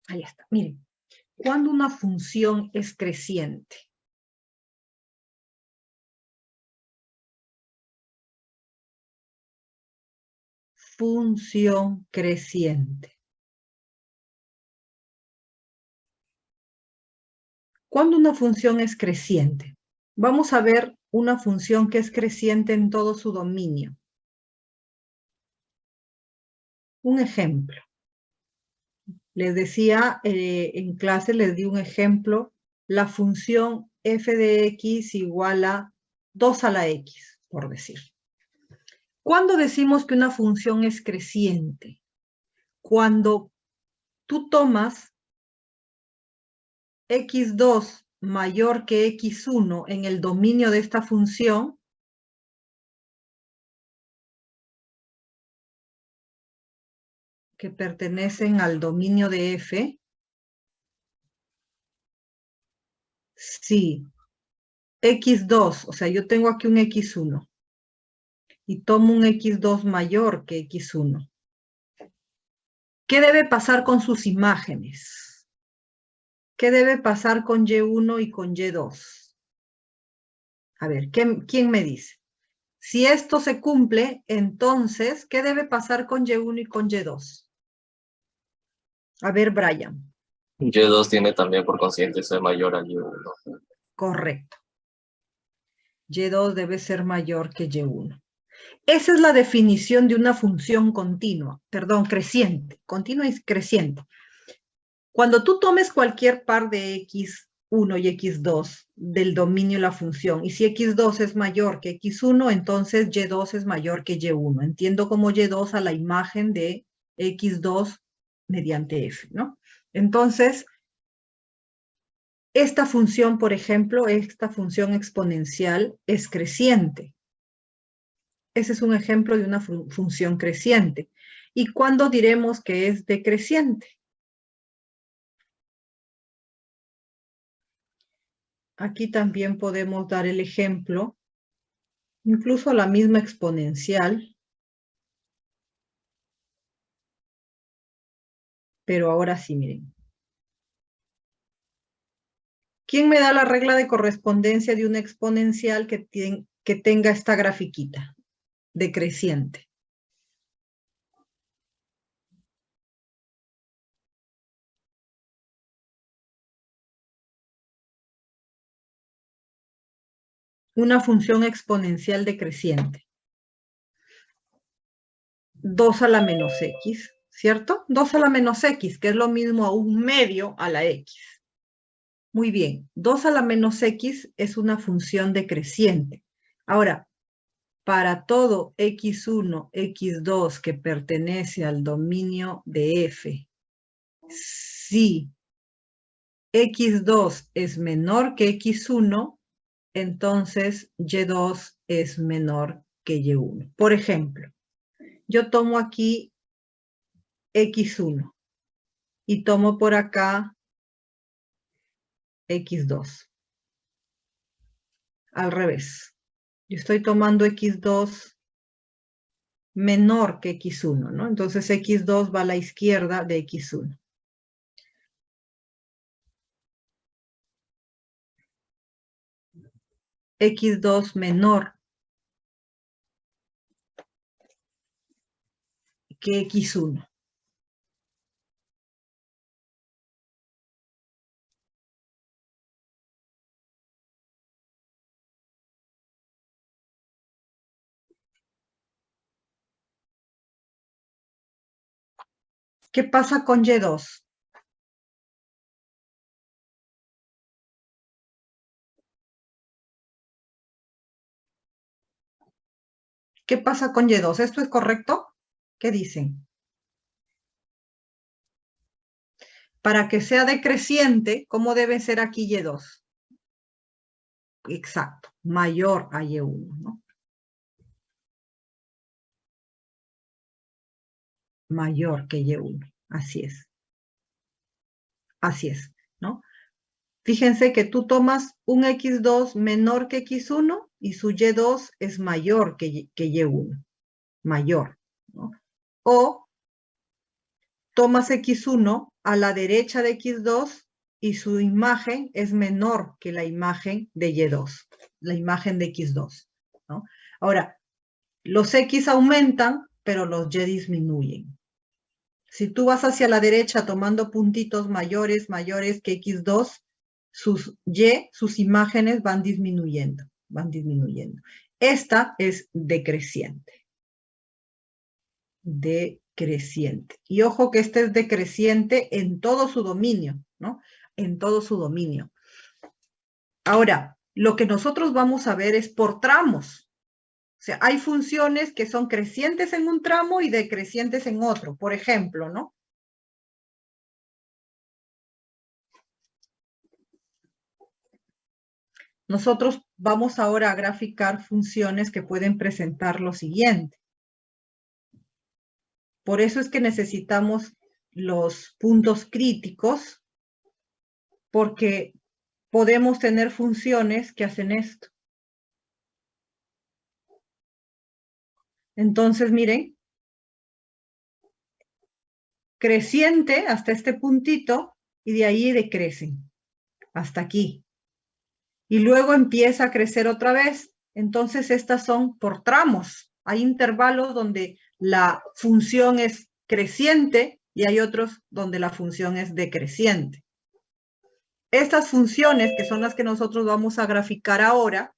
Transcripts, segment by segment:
Ahí está, miren. Cuando una función es creciente. Función creciente. Cuando una función es creciente. Vamos a ver una función que es creciente en todo su dominio. Un ejemplo. Les decía, en clase les di un ejemplo, la función f de x igual a 2 a la x, por decir. ¿Cuándo decimos que una función es creciente? Cuando tú tomas x2 mayor que x1 en el dominio de esta función, que pertenecen al dominio de f, si x2, o sea, yo tengo aquí un x1, y tomo un x2 mayor que x1. ¿Qué debe pasar con sus imágenes? ¿Qué debe pasar con y1 y con y2? A ver, ¿quién me dice? Si esto se cumple, entonces, ¿qué debe pasar con y1 y con y2? A ver, Brian. Y2 tiene también por consiguiente ser mayor a Y1. Correcto. Y2 debe ser mayor que Y1. Esa es la definición de una función continua, perdón, creciente. Continua y creciente. Cuando tú tomes cualquier par de x1 y x2 del dominio de la función, y si x2 es mayor que x1, entonces y2 es mayor que y1. Entiendo como y2 a la imagen de x2 mediante f, ¿no? Entonces, esta función, por ejemplo, esta función exponencial es creciente. Ese es un ejemplo de una función creciente. ¿Y cuándo diremos que es decreciente? Aquí también podemos dar el ejemplo, incluso la misma exponencial, pero ahora sí, miren. ¿Quién me da la regla de correspondencia de una exponencial que tenga esta grafiquita decreciente? Una función exponencial decreciente. 2 a la menos x, ¿cierto? 2 a la menos x, que es lo mismo a 1/2 a la x. Muy bien, 2 a la menos x es una función decreciente. Ahora, para todo x1, x2 que pertenece al dominio de f, si x2 es menor que x1, entonces y2 es menor que y1. Por ejemplo, yo tomo aquí x1 y tomo por acá x2. Al revés. Yo estoy tomando x2 menor que x1, ¿no? Entonces x2 va a la izquierda de x1. x2 menor que x1. ¿Qué pasa con y2? ¿Qué pasa con y2? ¿Esto es correcto? ¿Qué dicen? Para que sea decreciente, ¿cómo debe ser aquí y2? Exacto, mayor a y1, ¿no? Mayor que y1, así es. Así es, ¿no? Fíjense que tú tomas un x2 menor que x1 y su y2 es mayor que y1, mayor, ¿no? O tomas x1 a la derecha de x2 y su imagen es menor que la imagen de y2, la imagen de x2, ¿no? Ahora, los x aumentan, pero los y disminuyen. Si tú vas hacia la derecha tomando puntitos mayores que x2, sus y, sus imágenes van disminuyendo, van disminuyendo. Esta es decreciente. Decreciente. Y ojo que este es decreciente en todo su dominio, ¿no? En todo su dominio. Ahora, lo que nosotros vamos a ver es por tramos. O sea, hay funciones que son crecientes en un tramo y decrecientes en otro. Por ejemplo, ¿no? Nosotros vamos ahora a graficar funciones que pueden presentar lo siguiente. Por eso es que necesitamos los puntos críticos, porque podemos tener funciones que hacen esto. Entonces, miren, creciente hasta este puntito y de ahí decrecen hasta aquí. Y luego empieza a crecer otra vez. Entonces, estas son por tramos. Hay intervalos donde la función es creciente y hay otros donde la función es decreciente. Estas funciones, que son las que nosotros vamos a graficar ahora,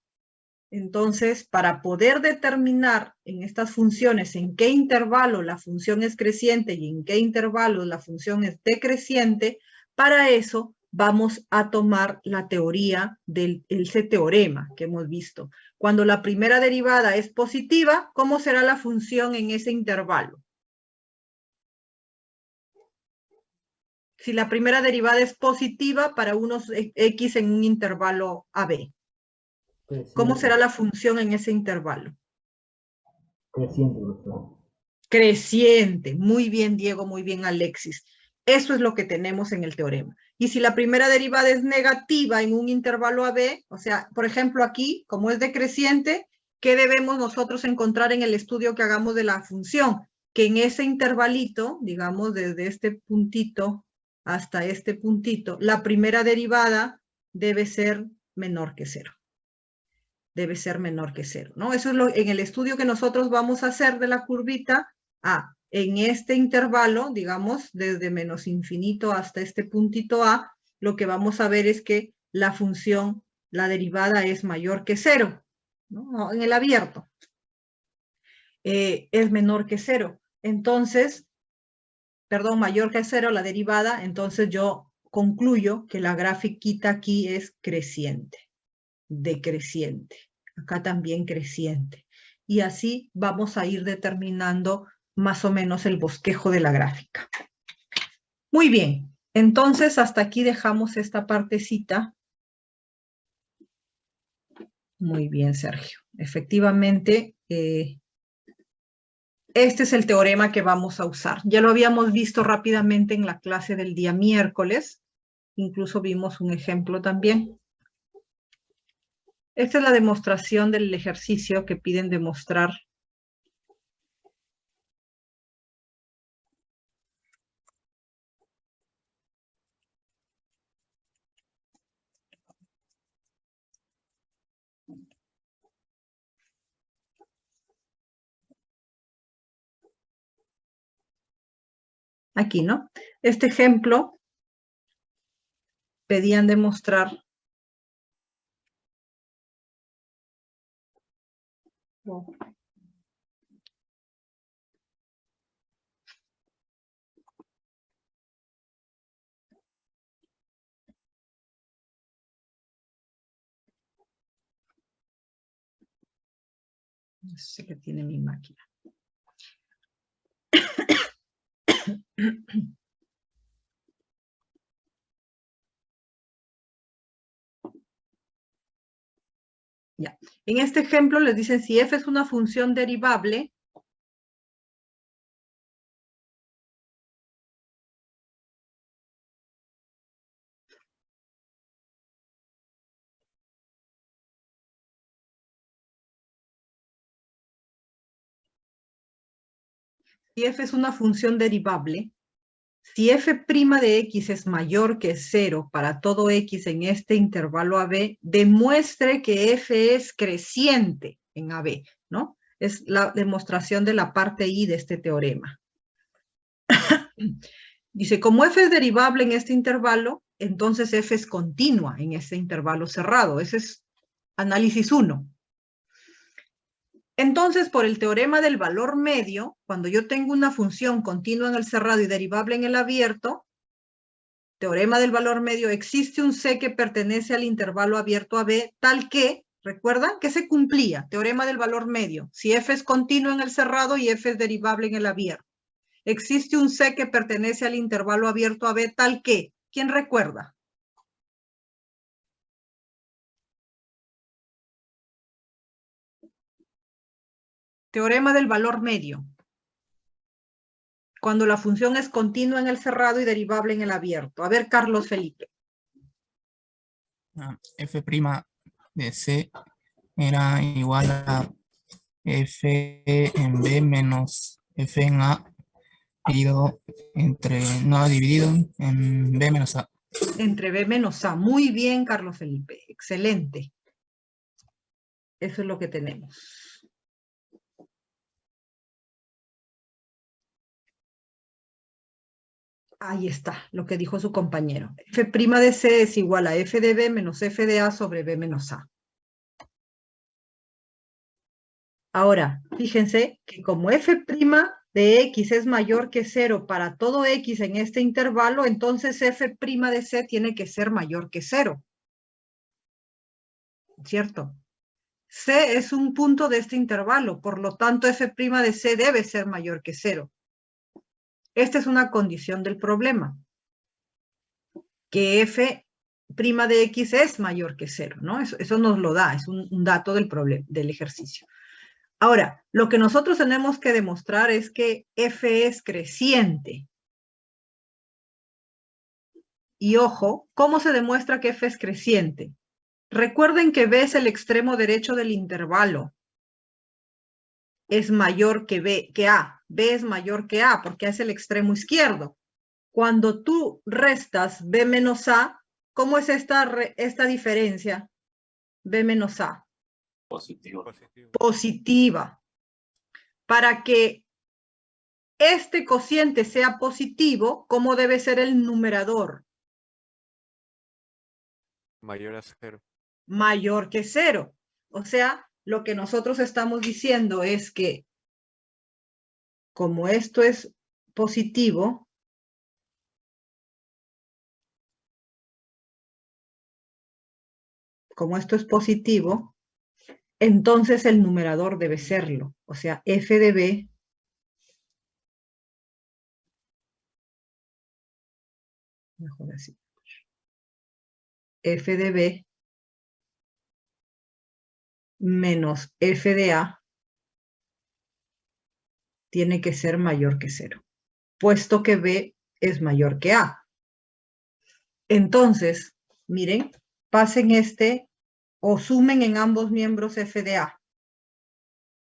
entonces, para poder determinar en estas funciones en qué intervalo la función es creciente y en qué intervalo la función es decreciente, para eso vamos a tomar la teoría del ese teorema que hemos visto. Cuando la primera derivada es positiva, ¿cómo será la función en ese intervalo? Si la primera derivada es positiva para unos x en un intervalo AB, ¿cómo será la función en ese intervalo? Creciente, doctor. Creciente. Muy bien, Diego, muy bien, Alexis. Eso es lo que tenemos en el teorema. Y si la primera derivada es negativa en un intervalo AB, o sea, por ejemplo aquí, como es decreciente, ¿qué debemos nosotros encontrar en el estudio que hagamos de la función? Que en ese intervalito, digamos, desde este puntito hasta este puntito, la primera derivada debe ser menor que cero. Debe ser menor que cero, ¿no? Eso es en el estudio que nosotros vamos a hacer de la curvita. En este intervalo, digamos, desde menos infinito hasta este puntito A, lo que vamos a ver es que la función, la derivada es mayor que cero, ¿no? En el abierto. Es menor que cero. Entonces, perdón, mayor que cero la derivada, entonces yo concluyo que la grafiquita aquí es creciente, decreciente. Acá también creciente. Y así vamos a ir determinando más o menos el bosquejo de la gráfica. Muy bien, entonces hasta aquí dejamos esta partecita. Muy bien, Sergio. Efectivamente, este es el teorema que vamos a usar. Ya lo habíamos visto rápidamente en la clase del día miércoles. Incluso vimos un ejemplo también. Esta es la demostración del ejercicio que piden demostrar. Aquí, ¿no? Este ejemplo pedían demostrar. No. No sé qué tiene mi máquina. Ya. En este ejemplo les dicen si f es una función derivable, si f es una función derivable, si f' de x es mayor que 0 para todo x en este intervalo AB, demuestre que f es creciente en AB, ¿no? Es la demostración de la parte I de este teorema. Dice, como f es derivable en este intervalo, entonces f es continua en este intervalo cerrado. Ese es análisis 1. Entonces, por el teorema del valor medio, cuando yo tengo una función continua en el cerrado y derivable en el abierto, teorema del valor medio, existe un C que pertenece al intervalo abierto AB, tal que, ¿recuerdan? Que se cumplía, teorema del valor medio, si f es continuo en el cerrado y f es derivable en el abierto. Existe un C que pertenece al intervalo abierto AB, tal que, ¿quién recuerda? Teorema del valor medio. Cuando la función es continua en el cerrado y derivable en el abierto. A ver, Carlos Felipe. F' de C era igual a F en B menos F en A dividido dividido en B menos A. Entre B menos A. Muy bien, Carlos Felipe. Excelente. Eso es lo que tenemos. Ahí está, lo que dijo su compañero. F' de C es igual a F de B menos F de A sobre B menos A. Ahora, fíjense que como F' de X es mayor que 0 para todo X en este intervalo, entonces F' de C tiene que ser mayor que 0. ¿Cierto? C es un punto de este intervalo, por lo tanto F' de C debe ser mayor que 0. Esta es una condición del problema. Que F' de X es mayor que 0, ¿no? Eso nos lo da, es un dato del problema, del ejercicio. Ahora, lo que nosotros tenemos que demostrar es que F es creciente. Y ojo, ¿cómo se demuestra que F es creciente? Recuerden que B es el extremo derecho del intervalo. Es mayor que A. B es mayor que A porque es el extremo izquierdo. Cuando tú restas B menos A, ¿cómo es esta diferencia? B menos A. Positivo. Positiva. Para que este cociente sea positivo, ¿cómo debe ser el numerador? Mayor a 0. Mayor que 0. O sea, lo que nosotros estamos diciendo es que como esto es positivo, entonces el numerador debe serlo. O sea, f de b mejor así. F de b menos f de a tiene que ser mayor que 0, puesto que b es mayor que a. Entonces, miren, pasen o sumen en ambos miembros f de a.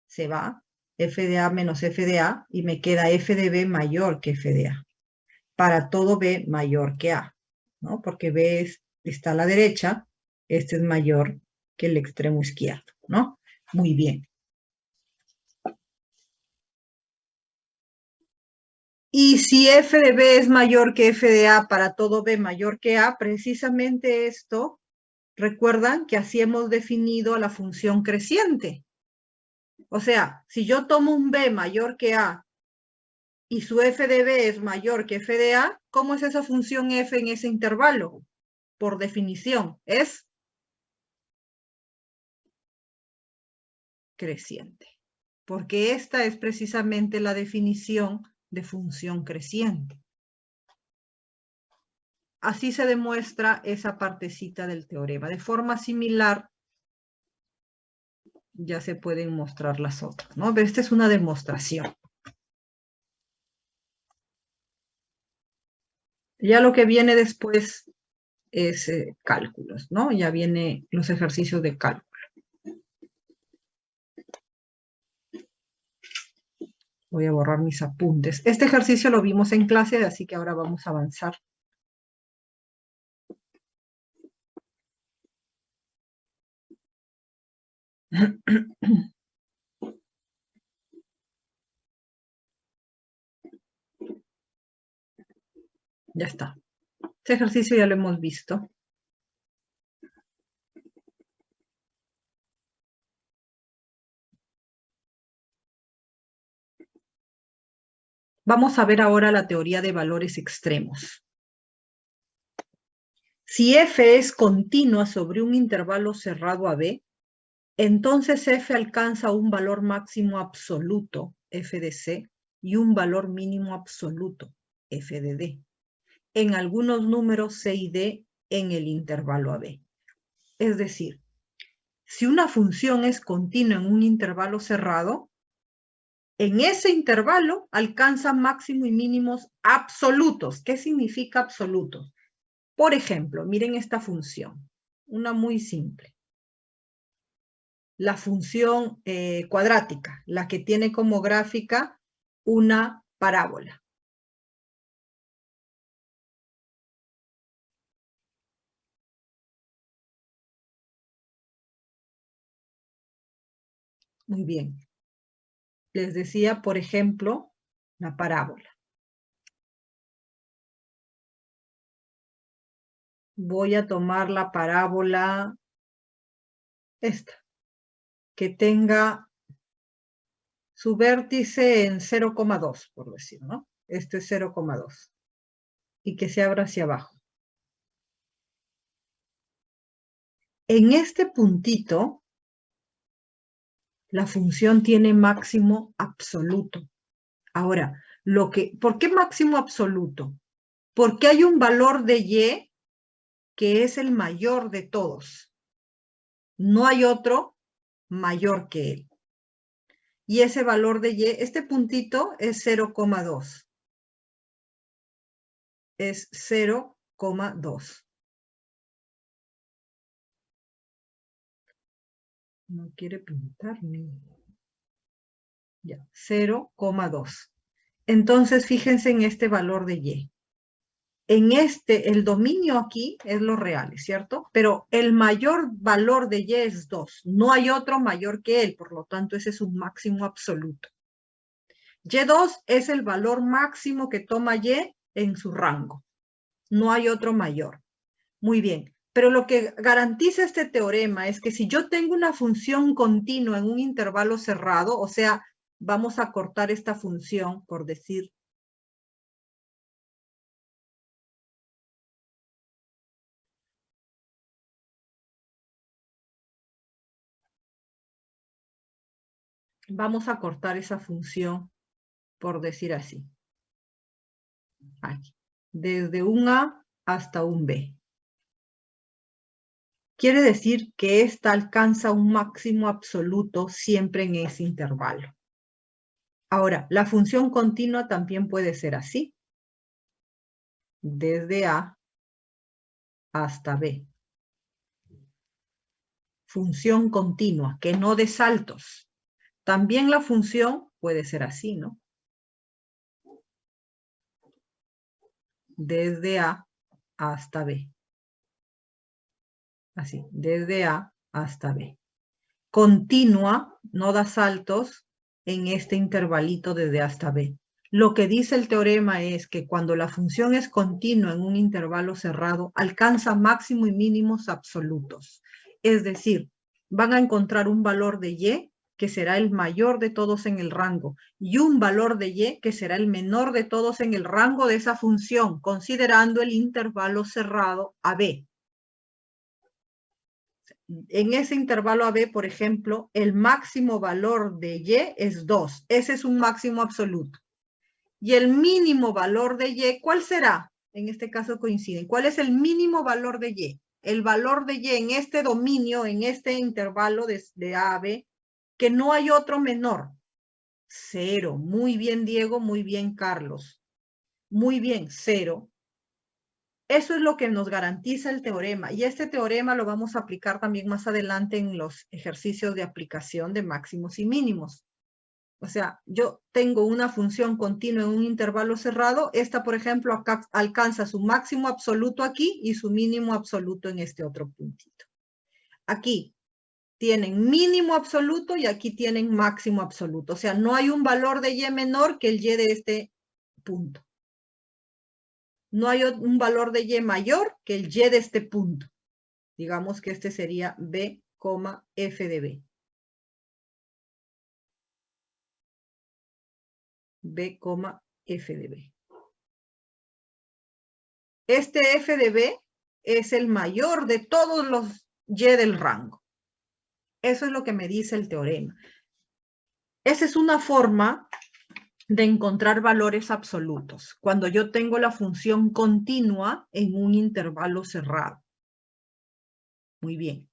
Se va f de a menos f de a y me queda f de b mayor que f de a. Para todo b mayor que a, ¿no? Porque b está a la derecha, este es mayor que el extremo izquierdo, ¿no? Muy bien. Y si f de b es mayor que f de a para todo b mayor que a, precisamente esto, recuerdan que así hemos definido a la función creciente. O sea, si yo tomo un b mayor que a y su f de b es mayor que f de a, ¿cómo es esa función f en ese intervalo? Por definición, es creciente. Porque esta es precisamente la definición de función creciente. Así se demuestra esa partecita del teorema. De forma similar, ya se pueden mostrar las otras, ¿no? Pero esta es una demostración. Ya lo que viene después es cálculos, ¿no? Ya vienen los ejercicios de cálculo. Voy a borrar mis apuntes. Este ejercicio lo vimos en clase, así que ahora vamos a avanzar. Ya está. Este ejercicio ya lo hemos visto. Vamos a ver ahora la teoría de valores extremos. Si f es continua sobre un intervalo cerrado a b, entonces f alcanza un valor máximo absoluto, f de c, y un valor mínimo absoluto, f de d, en algunos números c y d en el intervalo AB. Es decir, si una función es continua en un intervalo cerrado, en ese intervalo alcanza máximo y mínimos absolutos. ¿Qué significa absolutos? Por ejemplo, miren esta función, una muy simple. La función cuadrática, la que tiene como gráfica una parábola. Muy bien. Les decía, por ejemplo, la parábola. Voy a tomar la parábola esta, que tenga su vértice en 0,2, por decir, ¿no? Este es 0,2. Y que se abra hacia abajo. En este puntito, la función tiene máximo absoluto. Ahora, ¿por qué máximo absoluto? Porque hay un valor de y que es el mayor de todos. No hay otro mayor que él. Y ese valor de y, este puntito es 0,2. Es 0,2. No quiere pintarme. Ya, 0,2. Entonces, fíjense en este valor de y. En el dominio aquí es lo real, ¿cierto? Pero el mayor valor de y es 2. No hay otro mayor que él, por lo tanto, ese es un máximo absoluto. Y2 es el valor máximo que toma y en su rango. No hay otro mayor. Muy bien. Pero lo que garantiza este teorema es que si yo tengo una función continua en un intervalo cerrado, o sea, vamos a cortar esta función, por decir, vamos a cortar esa función, por decir así. Aquí. Desde un A hasta un B. Quiere decir que esta alcanza un máximo absoluto siempre en ese intervalo. Ahora, la función continua también puede ser así. Desde A hasta B. Función continua, que no dé saltos. También la función puede ser así, ¿no? Desde A hasta B. Así, desde A hasta B. Continua, no da saltos en este intervalito desde A hasta B. Lo que dice el teorema es que cuando la función es continua en un intervalo cerrado, alcanza máximo y mínimos absolutos. Es decir, van a encontrar un valor de y que será el mayor de todos en el rango, y un valor de y que será el menor de todos en el rango de esa función, considerando el intervalo cerrado AB. En ese intervalo AB, por ejemplo, el máximo valor de y es 2. Ese es un máximo absoluto. Y el mínimo valor de y, ¿cuál será? En este caso coinciden. ¿Cuál es el mínimo valor de y? El valor de y en este dominio, en este intervalo de A a B, que no hay otro menor. 0. Muy bien, Diego. Muy bien, Carlos. Muy bien, 0. Eso es lo que nos garantiza el teorema. Y este teorema lo vamos a aplicar también más adelante en los ejercicios de aplicación de máximos y mínimos. O sea, yo tengo una función continua en un intervalo cerrado. Esta, por ejemplo, acá alcanza su máximo absoluto aquí y su mínimo absoluto en este otro puntito. Aquí tienen mínimo absoluto y aquí tienen máximo absoluto. O sea, no hay un valor de y menor que el y de este punto. No hay un valor de y mayor que el y de este punto. Digamos que este sería b, f de b. B, f de b. Este f de b es el mayor de todos los y del rango. Eso es lo que me dice el teorema. Esa es una forma de encontrar valores absolutos cuando yo tengo la función continua en un intervalo cerrado. Muy bien.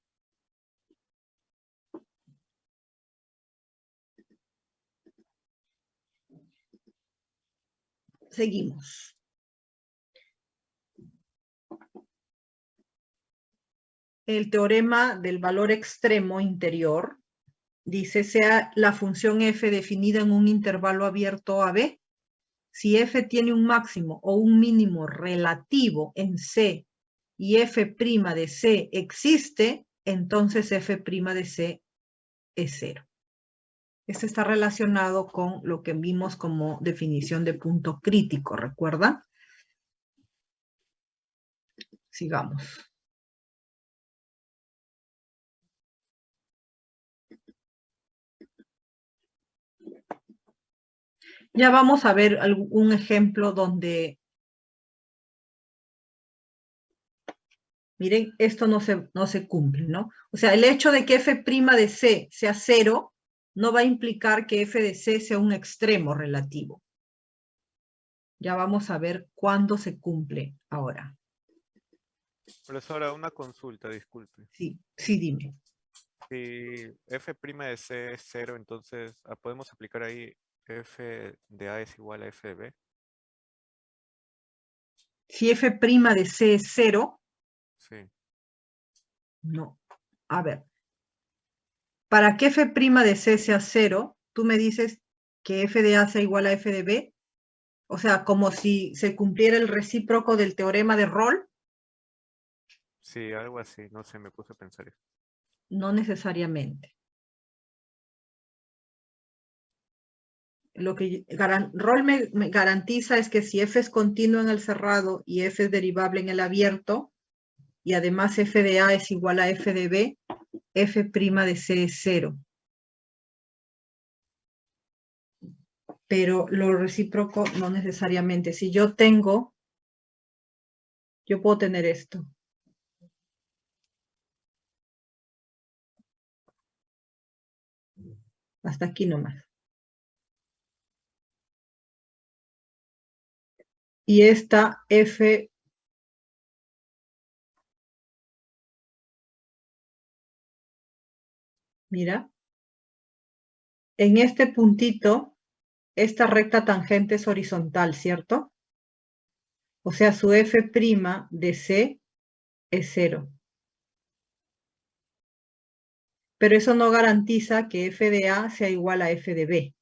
Seguimos. El teorema del valor extremo interior dice, sea la función f definida en un intervalo abierto a b, si f tiene un máximo o un mínimo relativo en C y f' de C existe, entonces f' de C es 0. Esto está relacionado con lo que vimos como definición de punto crítico, ¿recuerdan? Sigamos. Ya vamos a ver un ejemplo donde, miren, esto no se cumple, ¿no? O sea, el hecho de que f' de C sea 0 no va a implicar que f de C sea un extremo relativo. Ya vamos a ver cuándo se cumple ahora. Profesora, una consulta, disculpe. Sí, sí, dime. Si f' de C es 0, entonces podemos aplicar ahí f de A es igual a f de B. Si f' de C es 0, Sí. no. A ver. Para que f' de C sea 0, tú me dices que f de A sea igual a f de B. O sea, como si se cumpliera el recíproco del teorema de Rolle. Sí, algo así, no sé, me puse a pensar eso. No necesariamente. Lo que Rolle me garantiza es que si f es continuo en el cerrado y f es derivable en el abierto, y además f de A es igual a f de B, f' de C es 0. Pero lo recíproco no necesariamente. Si yo tengo, yo puedo tener esto. Hasta aquí nomás. Y esta f, mira, en este puntito, esta recta tangente es horizontal, ¿cierto? O sea, su f' de C es 0. Pero eso no garantiza que f de A sea igual a f de B.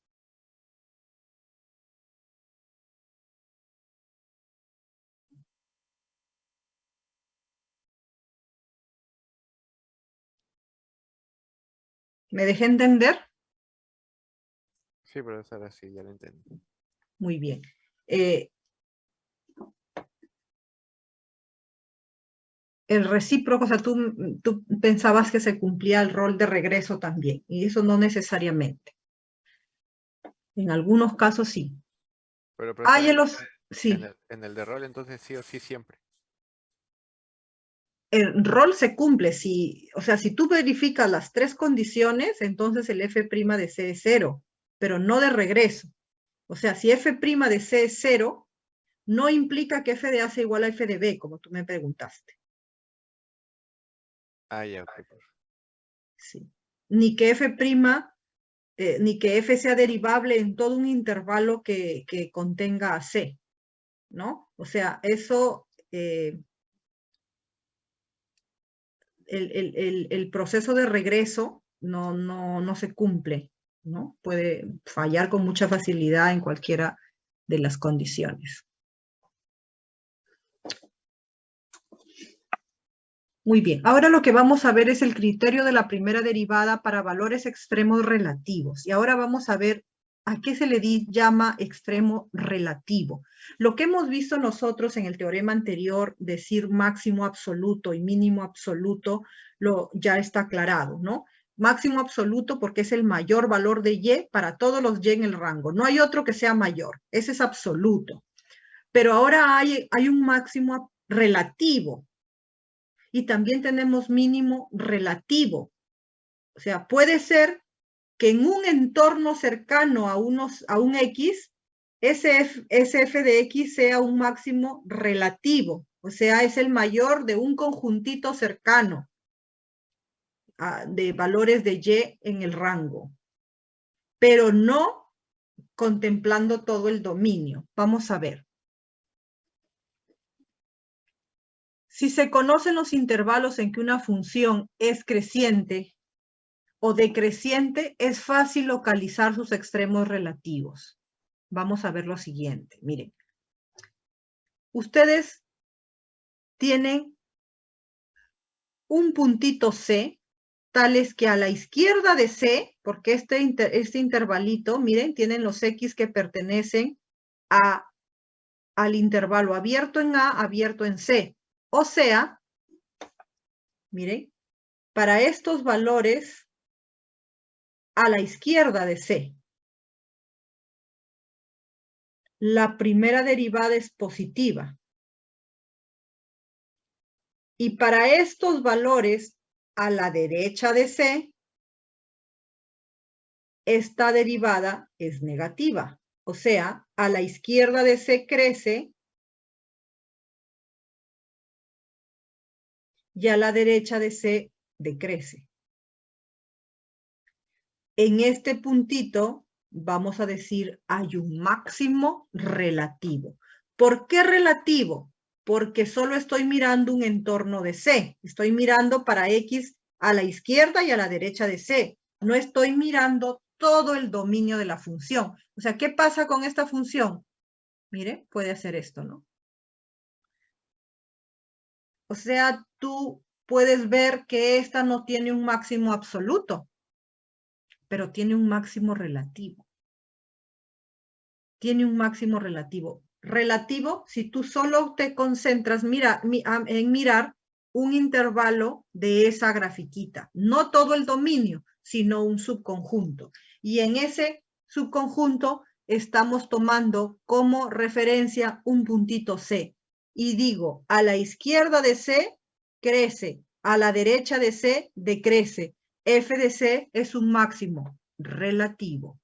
¿Me dejé entender? Sí, profesora, sí, ya lo entendí. Muy bien. El recíproco, o sea, tú pensabas que se cumplía el rol de regreso también, y eso no necesariamente. En algunos casos sí. Pero Hay profesora, sí, en el de rol entonces sí o sí siempre. el rol se cumple, o sea, si tú verificas las tres condiciones, entonces el f' de C es 0, pero no de regreso. O sea, si f' de C es 0, no implica que f de A sea igual a f de B, como tú me preguntaste. Ah, ya, ok. Sí. Ni que ni que f sea derivable en todo un intervalo que contenga a C, ¿no? O sea, eso, el proceso de regreso no se cumple ¿no? Puede fallar con mucha facilidad en cualquiera de las condiciones. Muy bien, ahora lo que vamos a ver es el criterio de la primera derivada para valores extremos relativos. Y ahora vamos a ver a qué se le llama extremo relativo. Lo que hemos visto nosotros en el teorema anterior, decir máximo absoluto y mínimo absoluto, ya está aclarado, ¿no? Máximo absoluto porque es el mayor valor de y para todos los y en el rango. No hay otro que sea mayor, ese es absoluto. Pero ahora hay un máximo relativo. Y también tenemos mínimo relativo. O sea, puede ser que en un entorno cercano a un X, ese f de X sea un máximo relativo. O sea, es el mayor de un conjuntito cercano de valores de Y en el rango. Pero no contemplando todo el dominio. Vamos a ver. Si se conocen los intervalos en que una función es creciente o decreciente, es fácil localizar sus extremos relativos. Vamos a ver lo siguiente. Miren. Ustedes tienen un puntito C, tales que a la izquierda de C, porque este intervalito, miren, tienen los X que pertenecen al intervalo abierto en A, abierto en C. O sea, miren, para estos valores a la izquierda de C, la primera derivada es positiva. Y para estos valores a la derecha de C, esta derivada es negativa. O sea, a la izquierda de C crece y a la derecha de C decrece. En este puntito vamos a decir hay un máximo relativo. ¿Por qué relativo? Porque solo estoy mirando un entorno de C. Estoy mirando para X a la izquierda y a la derecha de C. No estoy mirando todo el dominio de la función. O sea, ¿qué pasa con esta función? Mire, puede hacer esto, ¿no? O sea, tú puedes ver que esta no tiene un máximo absoluto, pero tiene un máximo relativo. Tiene un máximo relativo. Relativo, si tú solo te concentras en mirar un intervalo de esa grafiquita. No todo el dominio, sino un subconjunto. Y en ese subconjunto estamos tomando como referencia un puntito C. Y digo, a la izquierda de C crece, a la derecha de C decrece. F de C es un máximo relativo,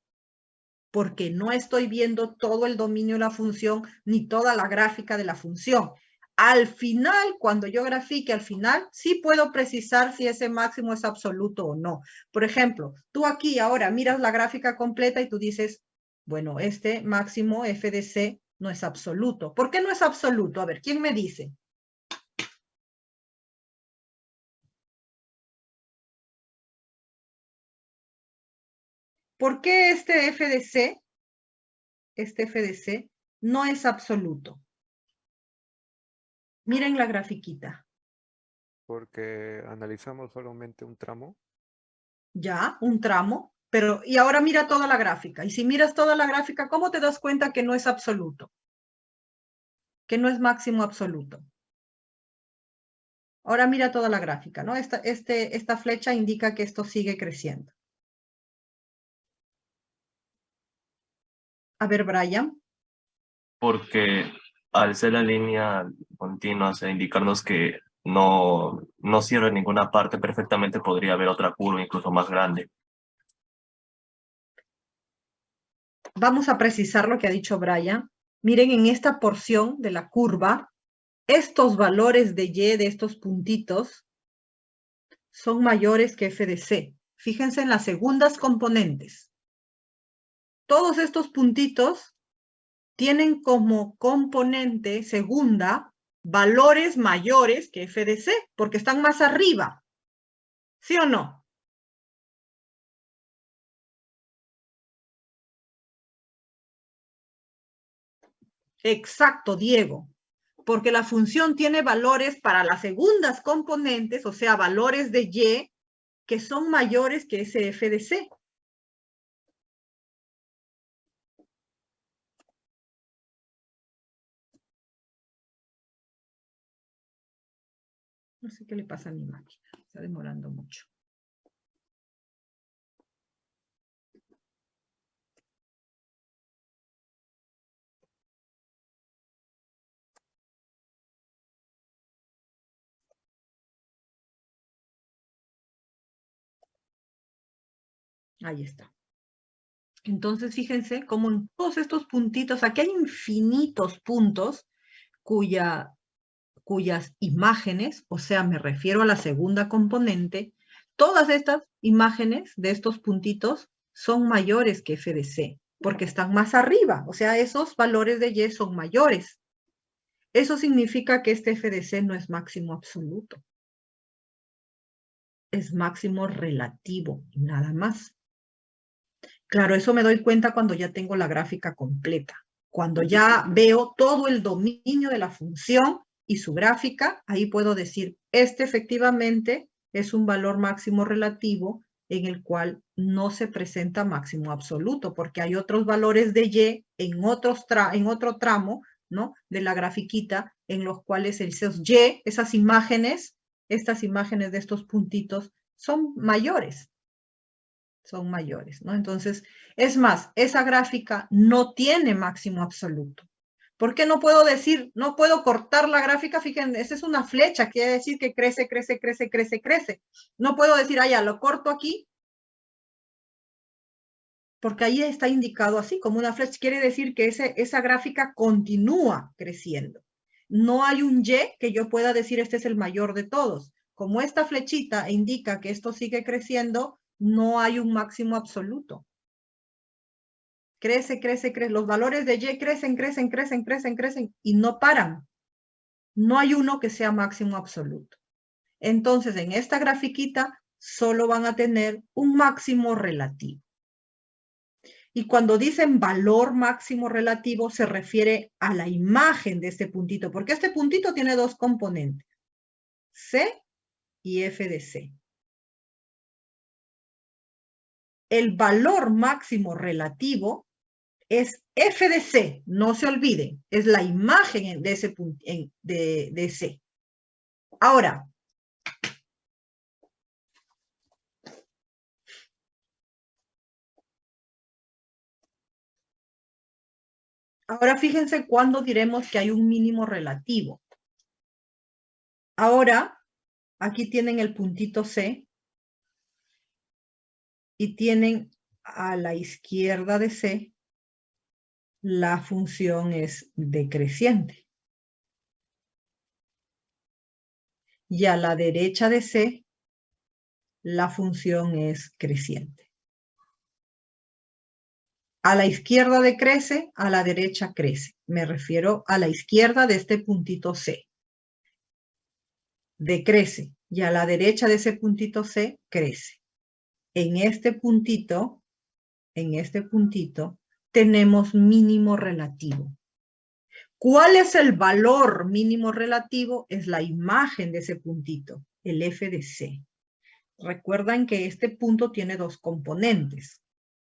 porque no estoy viendo todo el dominio de la función ni toda la gráfica de la función. Al final, cuando yo grafique al final, sí puedo precisar si ese máximo es absoluto o no. Por ejemplo, tú aquí ahora miras la gráfica completa y tú dices, bueno, este máximo f de c no es absoluto. ¿Por qué no es absoluto? A ver, ¿quién me dice? ¿Por qué este f de c, no es absoluto? Miren la grafiquita. Porque analizamos solamente un tramo. Ya, un tramo, pero y ahora mira toda la gráfica. Y si miras toda la gráfica, ¿cómo te das cuenta que no es absoluto? Que no es máximo absoluto. Ahora mira toda la gráfica, ¿no? Esta flecha indica que esto sigue creciendo. A ver, Brian. Porque al ser la línea continua, o sea, indicarnos que no cierra ninguna parte, perfectamente podría haber otra curva incluso más grande. Vamos a precisar lo que ha dicho Brian. Miren, en esta porción de la curva, estos valores de Y, de estos puntitos, son mayores que f de c. Fíjense en las segundas componentes. Todos estos puntitos tienen como componente segunda valores mayores que f de c, porque están más arriba. ¿Sí o no? Exacto, Diego. Porque la función tiene valores para las segundas componentes, o sea, valores de y, que son mayores que ese f de c. No sé qué le pasa a mi máquina, está demorando mucho. Ahí está. Entonces, fíjense cómo en todos estos puntitos, aquí hay infinitos puntos cuyas imágenes, o sea, me refiero a la segunda componente, todas estas imágenes de estos puntitos son mayores que f de c, porque están más arriba, o sea, esos valores de y son mayores. Eso significa que este f de c no es máximo absoluto. Es máximo relativo, nada más. Claro, eso me doy cuenta cuando ya tengo la gráfica completa. Cuando ya veo todo el dominio de la función y su gráfica, ahí puedo decir, este efectivamente es un valor máximo relativo en el cual no se presenta máximo absoluto, porque hay otros valores de y en otro tramo, ¿no?, de la grafiquita, en los cuales esos y, esas imágenes, estas imágenes de estos puntitos, son mayores, ¿no? Entonces, es más, esa gráfica no tiene máximo absoluto. ¿Por qué no puedo decir, no puedo cortar la gráfica? Fíjense, esa es una flecha, quiere decir que crece, crece, crece, crece, crece. No puedo decir, ah, ya, lo corto aquí, porque ahí está indicado así, como una flecha. Quiere decir que esa gráfica continúa creciendo. No hay un y que yo pueda decir, este es el mayor de todos. Como esta flechita indica que esto sigue creciendo, no hay un máximo absoluto. Crece, crece, crece. Los valores de y crecen, crecen, crecen, crecen, crecen y no paran. No hay uno que sea máximo absoluto. Entonces, en esta grafiquita solo van a tener un máximo relativo. Y cuando dicen valor máximo relativo, se refiere a la imagen de este puntito, porque este puntito tiene dos componentes, C y f de c. El valor máximo relativo es f de c, no se olviden, es la imagen de ese punto, de c. Ahora, fíjense cuándo diremos que hay un mínimo relativo. Ahora, aquí tienen el puntito C y tienen a la izquierda de C la función es decreciente. Y a la derecha de C la función es creciente. A la izquierda decrece, a la derecha crece. Me refiero a la izquierda de este puntito C. Decrece. Y a la derecha de ese puntito C crece. En este puntito, tenemos mínimo relativo. ¿Cuál es el valor mínimo relativo? Es la imagen de ese puntito, el f de c. Recuerdan que este punto tiene dos componentes.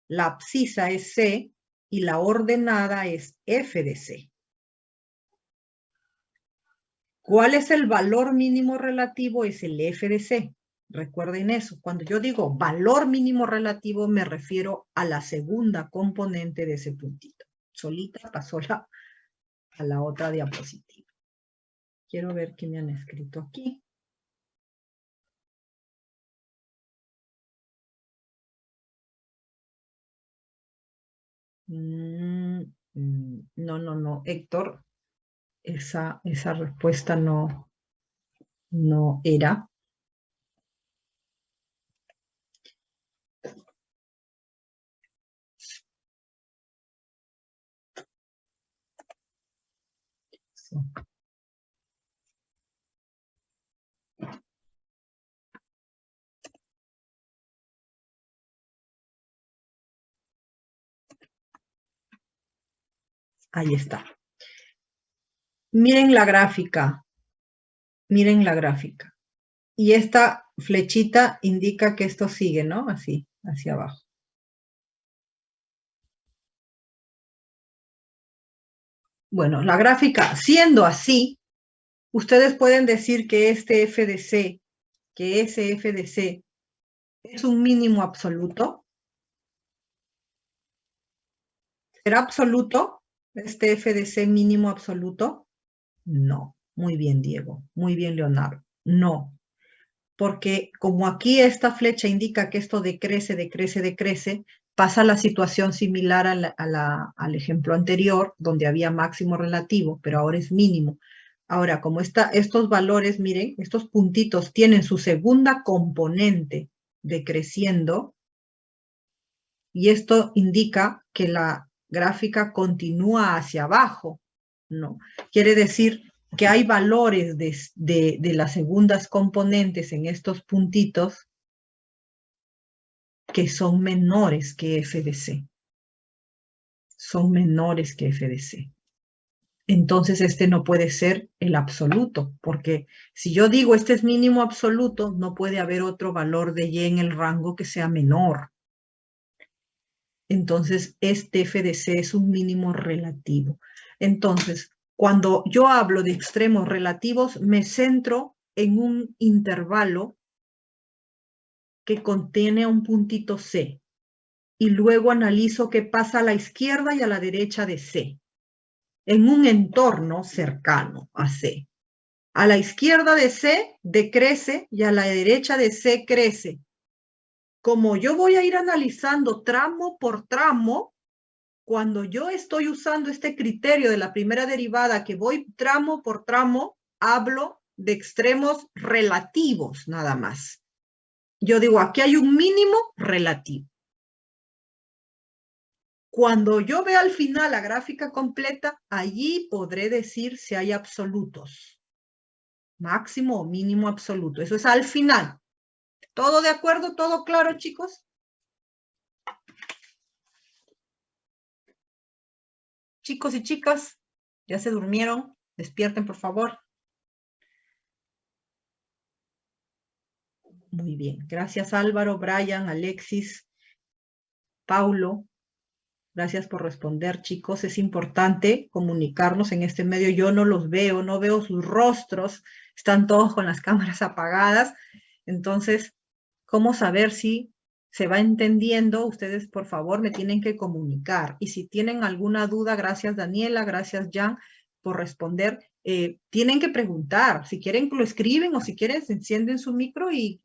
La abscisa es c y la ordenada es f de c. ¿Cuál es el valor mínimo relativo? Es el f de c. Recuerden eso. Cuando yo digo valor mínimo relativo, me refiero a la segunda componente de ese puntito. Solita pasó a la otra diapositiva. Quiero ver qué me han escrito aquí. No, Héctor, esa respuesta no era. Sí. Ahí está. Miren la gráfica. Miren la gráfica. Y esta flechita indica que esto sigue, ¿no? Así, hacia abajo. Bueno, la gráfica siendo así, ustedes pueden decir que este f de c, que ese f de c es un mínimo absoluto. ¿Será absoluto este f de c mínimo absoluto? No. Muy bien, Diego. Muy bien, Leonardo. No. Porque como aquí esta flecha indica que esto decrece, decrece, decrece, pasa la situación similar al ejemplo anterior, donde había máximo relativo, pero ahora es mínimo. Ahora, como estos valores, miren, estos puntitos tienen su segunda componente decreciendo, y esto indica que la gráfica continúa hacia abajo, ¿no? Quiere decir que hay valores de las segundas componentes en estos puntitos que son menores que f de c. Son menores que f de c. Entonces este no puede ser el absoluto, porque si yo digo este es mínimo absoluto, no puede haber otro valor de y en el rango que sea menor. Entonces este f de c es un mínimo relativo. Entonces, cuando yo hablo de extremos relativos, me centro en un intervalo que contiene un puntito C. Y luego analizo qué pasa a la izquierda y a la derecha de C, en un entorno cercano a C. A la izquierda de C decrece y a la derecha de C crece. Como yo voy a ir analizando tramo por tramo, cuando yo estoy usando este criterio de la primera derivada, que voy tramo por tramo, hablo de extremos relativos nada más. Yo digo, aquí hay un mínimo relativo. Cuando yo vea al final la gráfica completa, allí podré decir si hay absolutos. Máximo o mínimo absoluto. Eso es al final. ¿Todo de acuerdo? ¿Todo claro, chicos? Chicos y chicas, ¿ya se durmieron? Despierten, por favor. Muy bien. Gracias, Álvaro, Brian, Alexis, Paulo. Gracias por responder, chicos. Es importante comunicarnos en este medio. Yo no los veo, no veo sus rostros. Están todos con las cámaras apagadas. Entonces, ¿cómo saber si se va entendiendo? Ustedes, por favor, me tienen que comunicar. Y si tienen alguna duda, gracias, Daniela, gracias, Jan, por responder. Tienen que preguntar. Si quieren, lo escriben, o si quieren, se encienden su micro y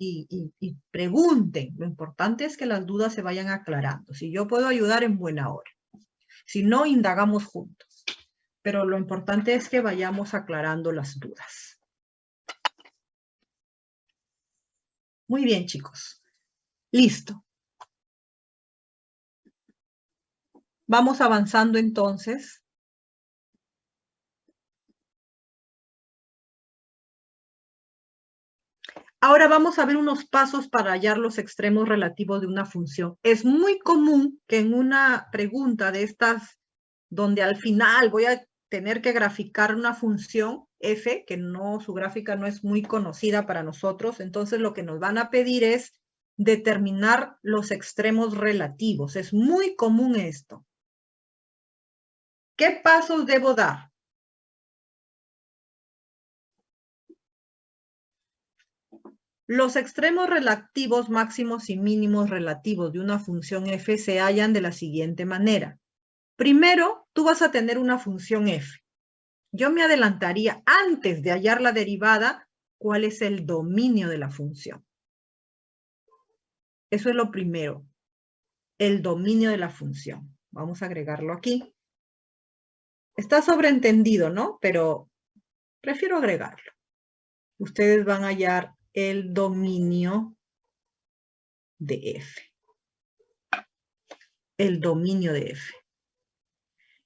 pregunten. Lo importante es que las dudas se vayan aclarando. Si yo puedo ayudar, en buena hora. Si no, indagamos juntos. Pero lo importante es que vayamos aclarando las dudas. Muy bien, chicos. Listo. Vamos avanzando entonces. Ahora vamos a ver unos pasos para hallar los extremos relativos de una función. Es muy común que en una pregunta de estas, donde al final voy a tener que graficar una función f, que no, su gráfica no es muy conocida para nosotros, entonces lo que nos van a pedir es determinar los extremos relativos. Es muy común esto. ¿Qué pasos debo dar? Los extremos relativos máximos y mínimos relativos de una función f se hallan de la siguiente manera. Primero, tú vas a tener una función f. Yo me adelantaría antes de hallar la derivada, cuál es el dominio de la función. Eso es lo primero, el dominio de la función. Vamos a agregarlo aquí. Está sobreentendido, ¿no? Pero prefiero agregarlo. Ustedes van a hallar el dominio de f. El dominio de f.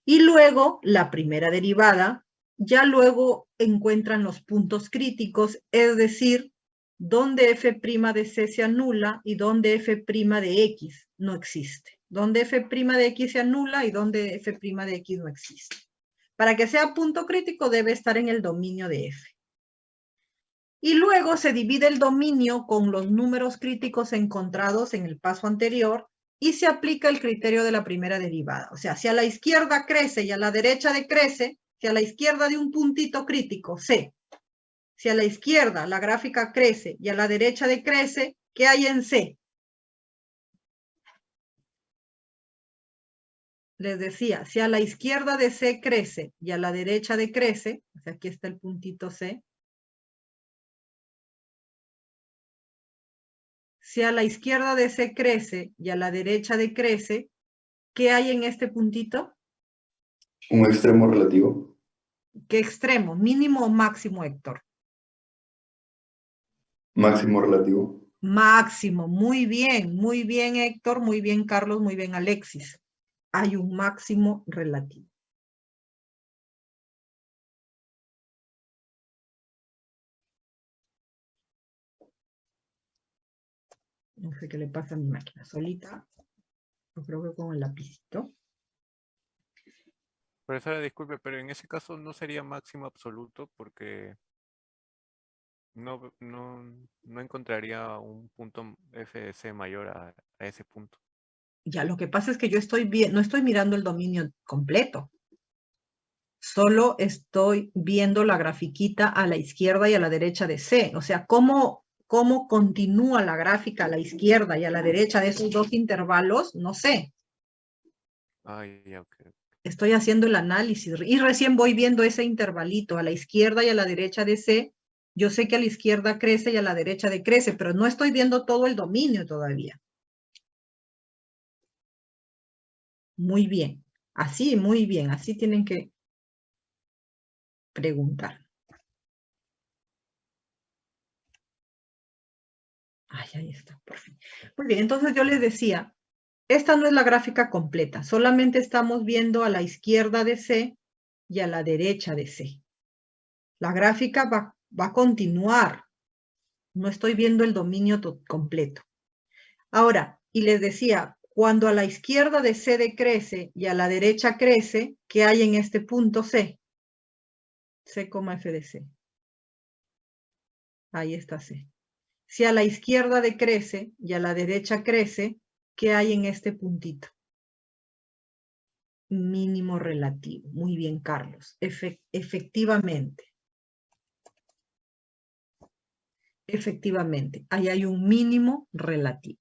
Y luego, la primera derivada, ya luego encuentran los puntos críticos, es decir, donde f' de c se anula y donde f' de x no existe. Donde f' de x se anula y donde f' de x no existe. Para que sea punto crítico debe estar en el dominio de F. Y luego se divide el dominio con los números críticos encontrados en el paso anterior y se aplica el criterio de la primera derivada. O sea, si a la izquierda crece y a la derecha decrece, si a la izquierda de un puntito crítico, C. Si a la izquierda la gráfica crece y a la derecha decrece, ¿qué hay en C? Les decía, si a la izquierda de C crece y a la derecha decrece, o sea, aquí está el puntito C. Si a la izquierda de C crece y a la derecha decrece, ¿qué hay en este puntito? Un extremo relativo. ¿Qué extremo? ¿Mínimo o máximo, Héctor? Máximo relativo. Máximo. Muy bien, Héctor, muy bien, Carlos, muy bien, Alexis. Hay un máximo relativo. No sé qué le pasa a mi máquina solita. Yo creo que con el lapicito. Profesora, disculpe, pero en ese caso no sería máximo absoluto porque no encontraría un punto f de c mayor a ese punto. Ya, lo que pasa es que yo no estoy mirando el dominio completo. Solo estoy viendo la grafiquita a la izquierda y a la derecha de C. O sea, cómo continúa la gráfica a la izquierda y a la derecha de esos dos intervalos, no sé. Ay, ya, ok. Estoy haciendo el análisis y recién voy viendo ese intervalito a la izquierda y a la derecha de C. Yo sé que a la izquierda crece y a la derecha decrece, pero no estoy viendo todo el dominio todavía. Muy bien. Así, muy bien. Así tienen que preguntar. Ay, ahí está, por fin. Muy bien, entonces yo les decía, esta no es la gráfica completa, solamente estamos viendo a la izquierda de C y a la derecha de C. La gráfica va a continuar, no estoy viendo el dominio completo. Ahora, y les decía, cuando a la izquierda de C decrece y a la derecha crece, ¿qué hay en este punto C? C, F de C. Ahí está C. Si a la izquierda decrece y a la derecha crece, ¿qué hay en este puntito? Mínimo relativo. Muy bien, Carlos. Efectivamente. Efectivamente. Ahí hay un mínimo relativo.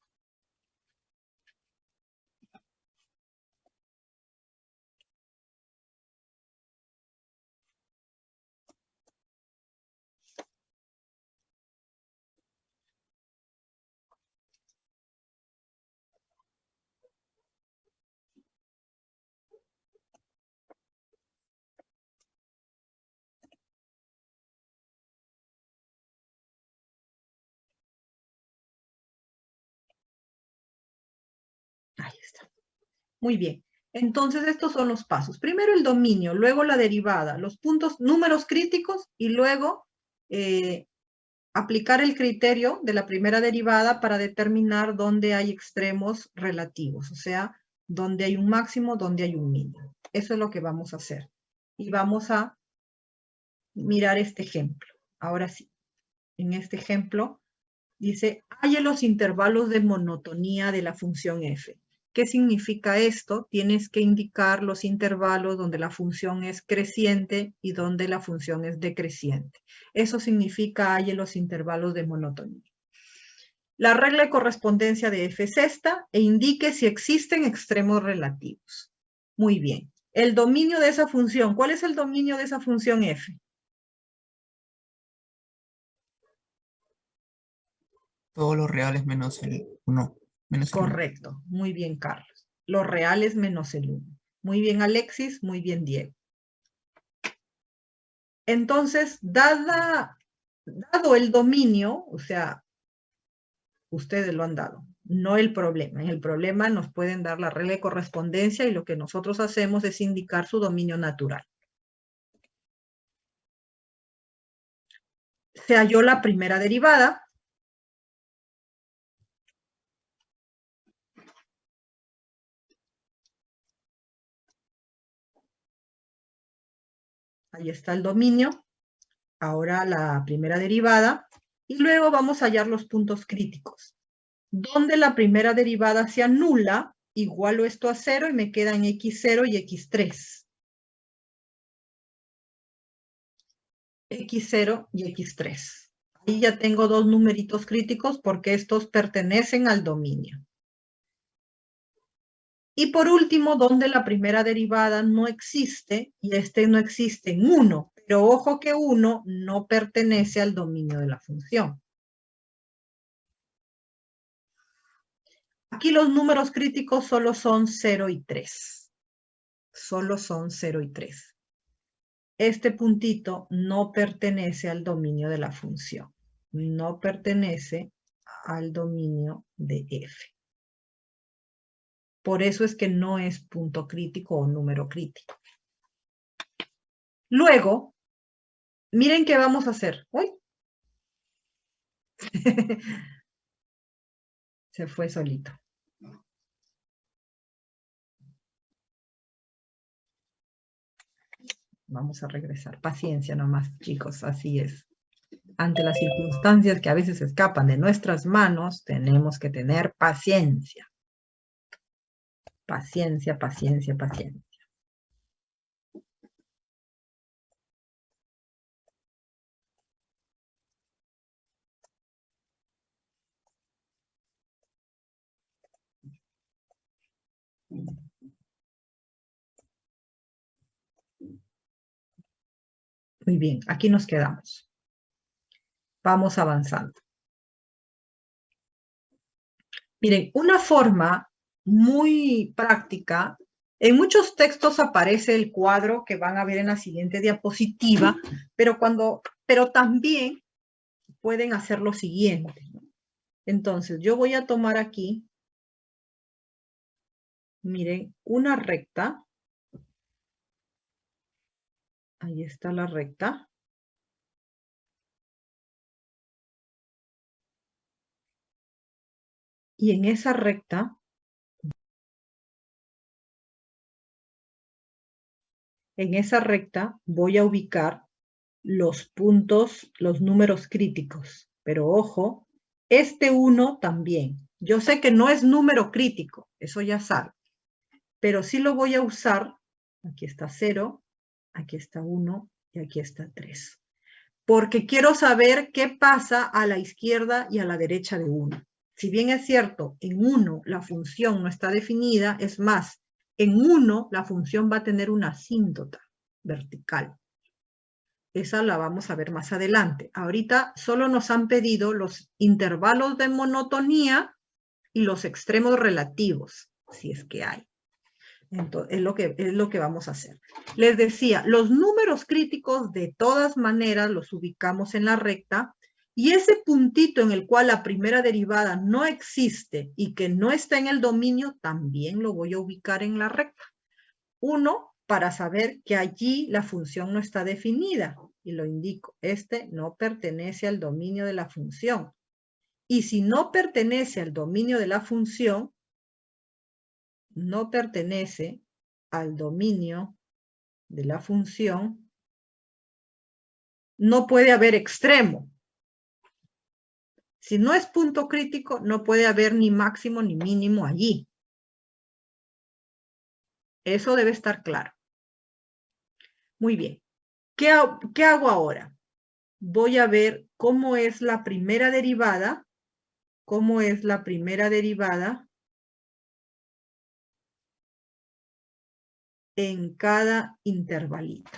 Ahí está. Muy bien. Entonces, estos son los pasos. Primero el dominio, luego la derivada, los puntos, números críticos y luego aplicar el criterio de la primera derivada para determinar dónde hay extremos relativos, o sea, dónde hay un máximo, dónde hay un mínimo. Eso es lo que vamos a hacer. Y vamos a mirar este ejemplo. Ahora sí, en este ejemplo dice, halle los intervalos de monotonía de la función f. ¿Qué significa esto? Tienes que indicar los intervalos donde la función es creciente y donde la función es decreciente. Eso significa halle los intervalos de monotonía. La regla de correspondencia de f es esta e indique si existen extremos relativos. Muy bien. El dominio de esa función, ¿cuál es el dominio de esa función f? Todos los reales menos el 1. Correcto. Muy bien, Carlos. Los reales menos el 1. Muy bien, Alexis. Muy bien, Diego. Entonces, dado el dominio, o sea, ustedes lo han dado, no el problema. En el problema nos pueden dar la regla de correspondencia y lo que nosotros hacemos es indicar su dominio natural. Se halló la primera derivada. Ahí está el dominio. Ahora la primera derivada. Y luego vamos a hallar los puntos críticos. Donde la primera derivada sea nula, igualo esto a 0 y me quedan x0 y x3. x0 y x3. Ahí ya tengo dos numeritos críticos porque estos pertenecen al dominio. Y por último, donde la primera derivada no existe, y este no existe en 1, pero ojo que 1 no pertenece al dominio de la función. Aquí los números críticos solo son 0 y 3. Solo son 0 y 3. Este puntito no pertenece al dominio de la función. No pertenece al dominio de f. Por eso es que no es punto crítico o número crítico. Luego, miren qué vamos a hacer. ¡Uy! Se fue solito. Vamos a regresar. Paciencia nomás, chicos, así es. Ante las circunstancias que a veces escapan de nuestras manos, tenemos que tener paciencia. Paciencia, paciencia, paciencia. Muy bien, aquí nos quedamos. Vamos avanzando. Miren, una forma muy práctica, en muchos textos aparece el cuadro que van a ver en la siguiente diapositiva, pero también pueden hacer lo siguiente. Entonces, yo voy a tomar aquí, miren, una recta. Ahí está la recta. Y en esa recta, voy a ubicar los puntos, los números críticos. Pero ojo, este 1 también. Yo sé que no es número crítico, eso ya sabe. Pero sí lo voy a usar. Aquí está 0, aquí está 1 y aquí está 3. Porque quiero saber qué pasa a la izquierda y a la derecha de 1. Si bien es cierto, en 1 la función no está definida, es más, en 1 la función va a tener una asíntota vertical. Esa la vamos a ver más adelante. Ahorita solo nos han pedido los intervalos de monotonía y los extremos relativos, si es que hay. Entonces, es lo que vamos a hacer. Les decía, los números críticos de todas maneras los ubicamos en la recta y ese puntito en el cual la primera derivada no existe y que no está en el dominio, también lo voy a ubicar en la recta. 1, para saber que allí la función no está definida. Y lo indico, este no pertenece al dominio de la función. Y si no pertenece al dominio de la función, no pertenece al dominio de la función, no puede haber extremo. Si no es punto crítico, no puede haber ni máximo ni mínimo allí. Eso debe estar claro. Muy bien. ¿Qué hago ahora? Voy a ver cómo es la primera derivada. ¿Cómo es la primera derivada en cada intervalito?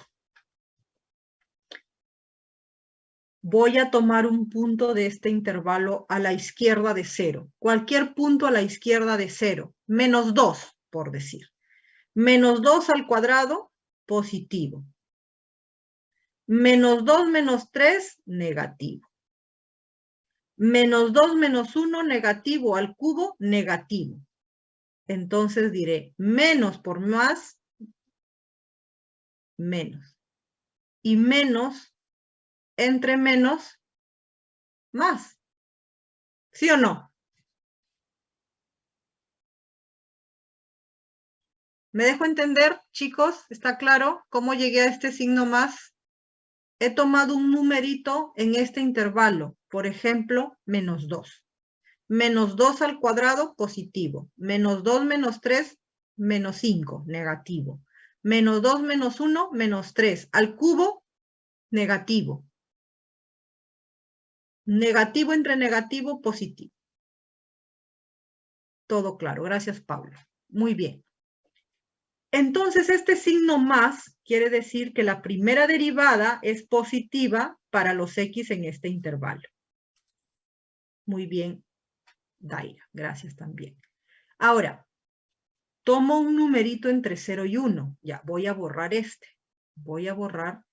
Voy a tomar un punto de este intervalo a la izquierda de 0. Cualquier punto a la izquierda de 0. Menos 2, por decir. Menos 2 al cuadrado, positivo. Menos 2 menos 3, negativo. Menos 2 menos 1, negativo al cubo, negativo. Entonces diré menos por más, menos. Y menos, entre menos, más. ¿Sí o no? ¿Me dejo entender, chicos? ¿Está claro cómo llegué a este signo más? He tomado un numerito en este intervalo, por ejemplo, -2. -2 al cuadrado, positivo. -2 menos 3, -5, negativo. -2 menos 1, -3. Al cubo, negativo. Negativo entre negativo, positivo. Todo claro. Gracias, Pablo. Muy bien. Entonces, este signo más quiere decir que la primera derivada es positiva para los x en este intervalo. Muy bien, Daira. Gracias también. Ahora, tomo un numerito entre 0 y 1. Ya, voy a borrar este. Voy a borrar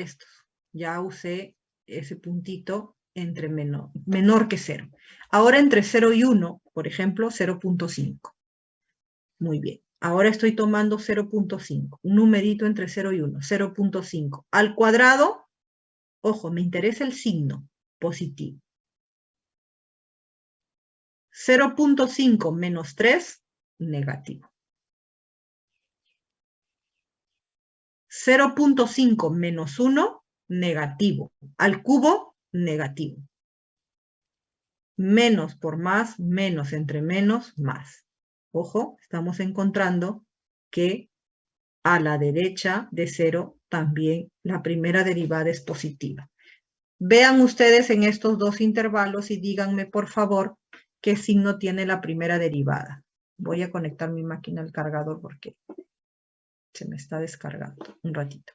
estos. Ya usé ese puntito entre menor que 0. Ahora entre 0 y 1, por ejemplo, 0.5. Muy bien. Ahora estoy tomando 0.5. Un numerito entre 0 y 1. 0.5. Al cuadrado, ojo, me interesa el signo positivo. 0.5 menos 3, negativo. 0.5 menos 1, negativo. Al cubo, negativo. Menos por más, menos entre menos, más. Ojo, estamos encontrando que a la derecha de 0 también la primera derivada es positiva. Vean ustedes en estos dos intervalos y díganme, por favor, qué signo tiene la primera derivada. Voy a conectar mi máquina al cargador porque se me está descargando. Un ratito.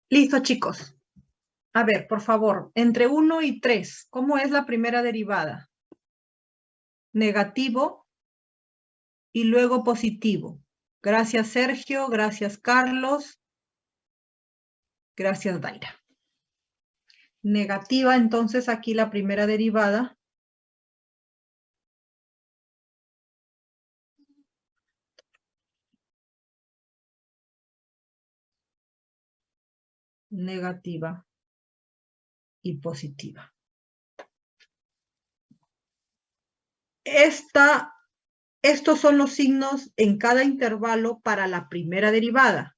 Listo, chicos. A ver, por favor, entre 1 y 3, ¿cómo es la primera derivada? Negativo y luego positivo. Gracias, Sergio. Gracias, Carlos. Gracias, Daira. Negativa, entonces aquí la primera derivada. Negativa y positiva. Estos son los signos en cada intervalo para la primera derivada.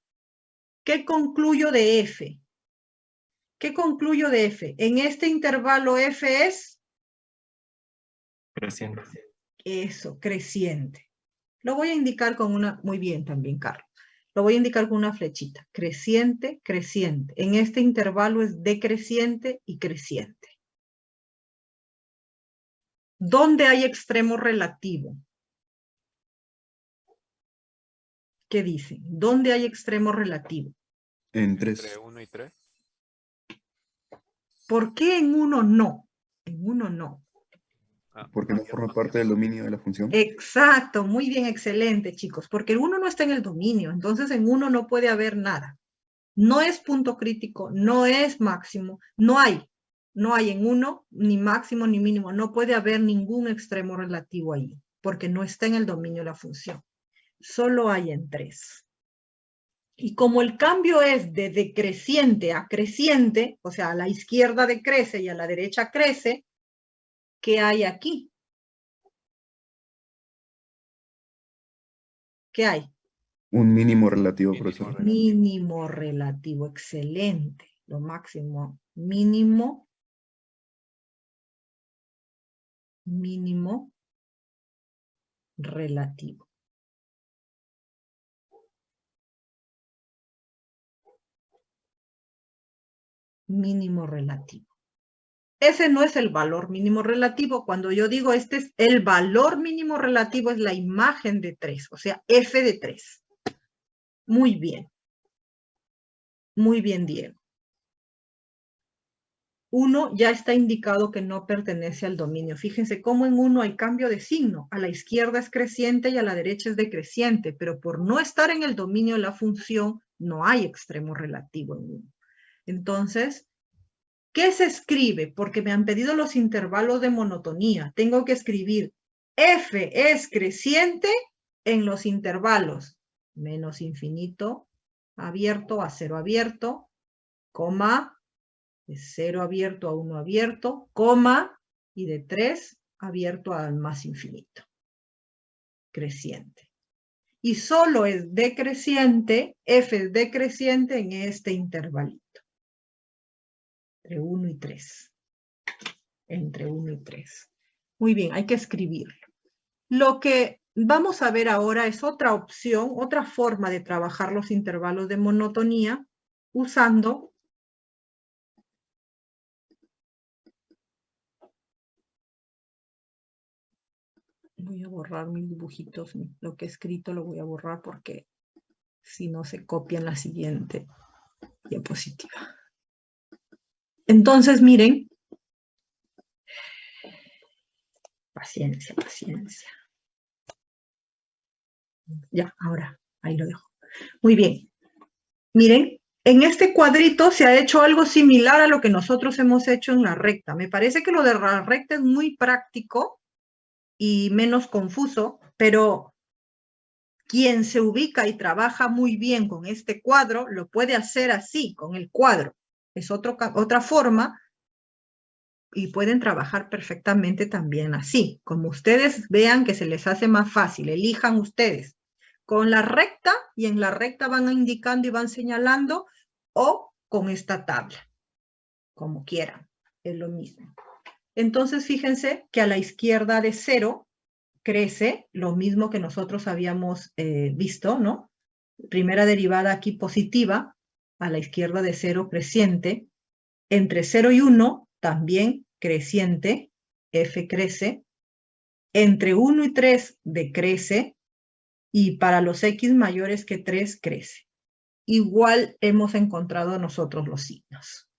¿Qué concluyo de f? ¿Qué concluyo de f? En este intervalo f es... Creciente. Eso, creciente. Lo voy a indicar con una... Muy bien también, Carlos. Lo voy a indicar con una flechita. Creciente, creciente. En este intervalo es decreciente y creciente. ¿Dónde hay extremo relativo? ¿Qué dicen? ¿Dónde hay extremo relativo? En Entre 3. 1 y 3. ¿Por qué en uno no? En uno no. Porque no forma parte del dominio de la función. Exacto, muy bien, excelente, chicos. Porque el uno no está en el dominio, entonces en uno no puede haber nada. No es punto crítico, no es máximo, no hay. No hay en uno ni máximo ni mínimo. No puede haber ningún extremo relativo ahí, porque no está en el dominio de la función. Solo hay en 3. Y como el cambio es de decreciente a creciente, o sea, a la izquierda decrece y a la derecha crece, ¿qué hay aquí? ¿Qué hay? Un mínimo relativo, Mínimo profesor. relativo. Mínimo relativo, excelente. Lo máximo, mínimo relativo. Mínimo relativo. ese no es el valor mínimo relativo. Cuando yo digo este es el valor mínimo relativo, es la imagen de 3, o sea, f de 3. Muy bien. Muy bien, Diego. 1 ya está indicado que no pertenece al dominio. Fíjense cómo en 1 hay cambio de signo. A la izquierda es creciente y a la derecha es decreciente, pero por no estar en el dominio de la función, no hay extremo relativo en 1. Entonces, ¿qué se escribe? Porque me han pedido los intervalos de monotonía. Tengo que escribir f es creciente en los intervalos menos infinito abierto a 0 abierto, coma, de 0 abierto a 1 abierto, coma, y de 3 abierto al más infinito. Creciente. Y solo es decreciente, f es decreciente en este intervalito. Entre 1 y 3. Entre 1 y 3. Muy bien, hay que escribirlo. Lo que vamos a ver ahora es otra opción, otra forma de trabajar los intervalos de monotonía usando voy a borrar mis dibujitos, lo que he escrito lo voy a borrar porque si no se copia en la siguiente diapositiva. Entonces, miren, paciencia, paciencia. Ya, ahora, ahí lo dejo. Muy bien. Miren, en este cuadrito se ha hecho algo similar a lo que nosotros hemos hecho en la recta. Me parece que lo de la recta es muy práctico y menos confuso, pero quien se ubica y trabaja muy bien con este cuadro, lo puede hacer así, con el cuadro. Es otra forma y pueden trabajar perfectamente también así. Como ustedes vean que se les hace más fácil, elijan ustedes. Con la recta, y en la recta van indicando y van señalando, o con esta tabla, como quieran, es lo mismo. Entonces, fíjense que a la izquierda de 0 crece lo mismo que nosotros habíamos visto, ¿no? Primera derivada aquí positiva, a la izquierda de 0 creciente, entre 0 y 1 también creciente, f crece, entre 1 y 3 decrece, y para los x mayores que 3 crece. Igual hemos encontrado nosotros los signos.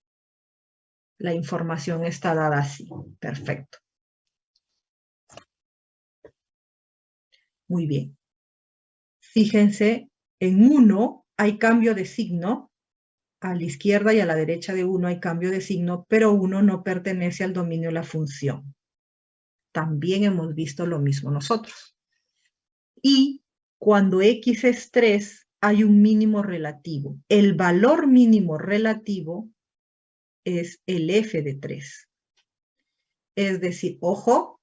La información está dada así. Perfecto. Muy bien. Fíjense, en 1 hay cambio de signo. A la izquierda y a la derecha de 1 hay cambio de signo, pero 1 no pertenece al dominio de la función. También hemos visto lo mismo nosotros. Y cuando x es 3, hay un mínimo relativo. El valor mínimo relativo es el f de 3. Es decir, ojo,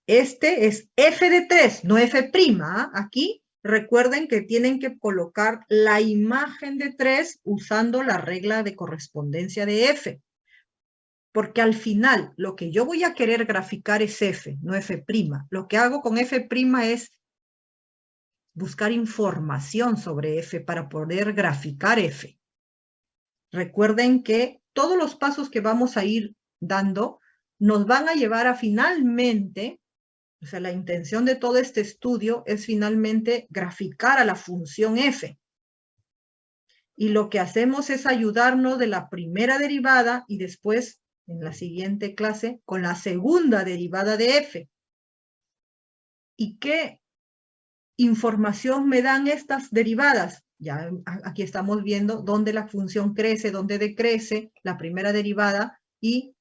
este es f de 3, no f'. Aquí recuerden que tienen que colocar la imagen de 3 usando la regla de correspondencia de f. Porque al final lo que yo voy a querer graficar es f, no f'. Lo que hago con f' es buscar información sobre f para poder graficar f. Recuerden que todos los pasos que vamos a ir dando nos van a llevar a finalmente, o sea, la intención de todo este estudio es finalmente graficar a la función f. Y lo que hacemos es ayudarnos de la primera derivada y después, en la siguiente clase, con la segunda derivada de f. ¿Y qué información me dan estas derivadas? Ya aquí estamos viendo dónde la función crece, dónde decrece, la primera derivada, y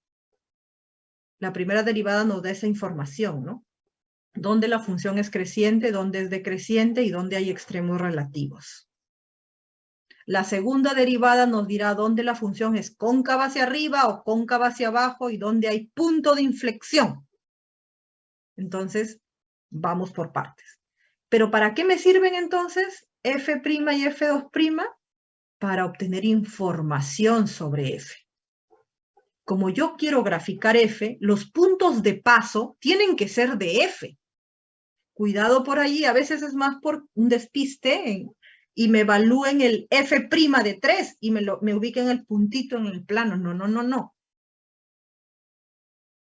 la primera derivada nos da esa información, ¿no? Dónde la función es creciente, dónde es decreciente y dónde hay extremos relativos. La segunda derivada nos dirá dónde la función es cóncava hacia arriba o cóncava hacia abajo y dónde hay punto de inflexión. Entonces, vamos por partes. ¿Pero para qué me sirven entonces f' y f2'? Para obtener información sobre f. Como yo quiero graficar f, los puntos de paso tienen que ser de f. Cuidado por allí, a veces es más por un despiste y me evalúen el f' de 3 y me ubiquen el puntito en el plano. No, no, no, no.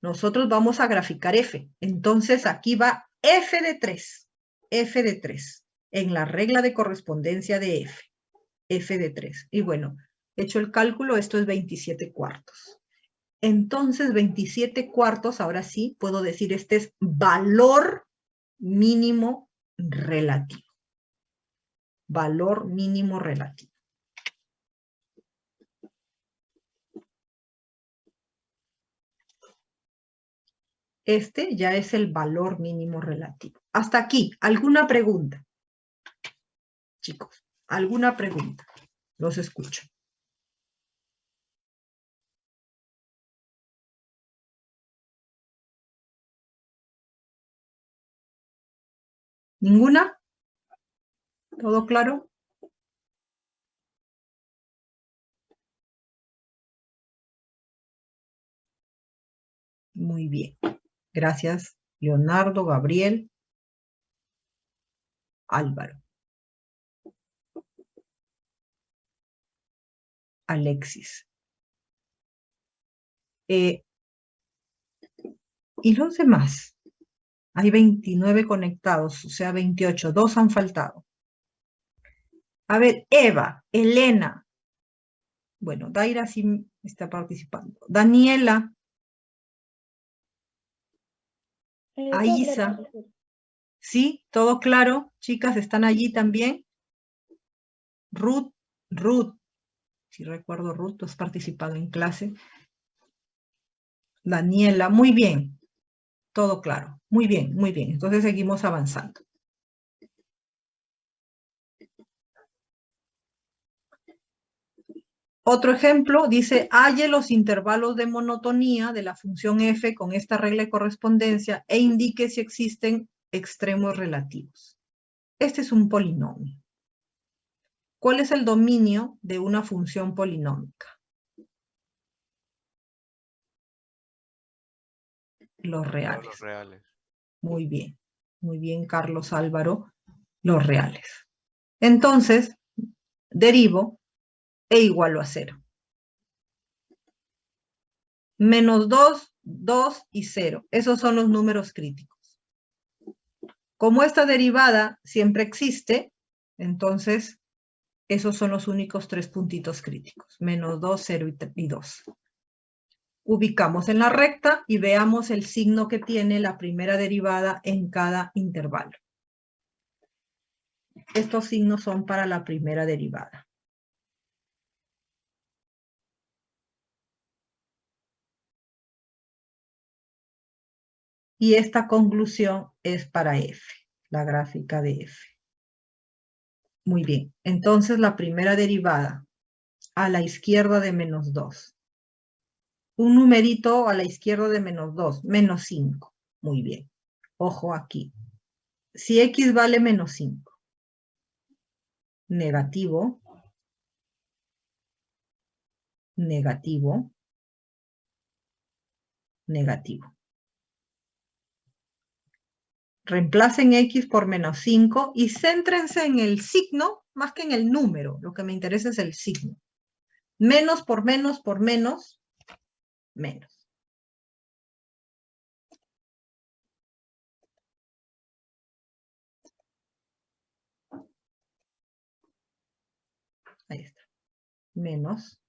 Nosotros vamos a graficar f. Entonces aquí va f de 3. F de 3. En la regla de correspondencia de f. F de 3. Y bueno, hecho el cálculo, esto es 27 cuartos. Entonces, 27 cuartos, ahora sí, puedo decir, este es valor mínimo relativo. Valor mínimo relativo. Este ya es el valor mínimo relativo. Hasta aquí, ¿alguna pregunta? Chicos, ¿alguna pregunta? Los escucho. ¿Ninguna? ¿Todo claro? Muy bien. Gracias, Leonardo, Gabriel, Álvaro, Alexis. ¿Y los demás? Hay 29 conectados, o sea, 28. 2 han faltado. A ver, Eva, Elena. Bueno, Daira sí está participando. Daniela. Aisa. ¿Sí? ¿Todo claro? Chicas, ¿están allí también? Ruth. Si recuerdo, Ruth, tú has participado en clase. Daniela, muy bien. Todo claro. Muy bien, muy bien. Entonces seguimos avanzando. Otro ejemplo dice, halle los intervalos de monotonía de la función f con esta regla de correspondencia e indique si existen extremos relativos. Este es un polinomio. ¿Cuál es el dominio de una función polinómica? Los reales. Los reales. Muy bien, Carlos Álvaro, los reales. Entonces, derivo e igualo a 0. Menos 2, 2 y 0. Esos son los números críticos. Como esta derivada siempre existe, entonces esos son los únicos 3 puntitos críticos. Menos 2, 0 y 2. Ubicamos en la recta y veamos el signo que tiene la primera derivada en cada intervalo. Estos signos son para la primera derivada. Y esta conclusión es para f, la gráfica de f. Muy bien, entonces la primera derivada a la izquierda de menos 2. Un numerito a la izquierda de menos 2, menos 5. Muy bien, ojo aquí. Si x vale menos 5, negativo, negativo, negativo. Reemplacen x por menos 5 y céntrense en el signo más que en el número. Lo que me interesa es el signo. Menos por menos por menos, menos. Ahí está. Menos.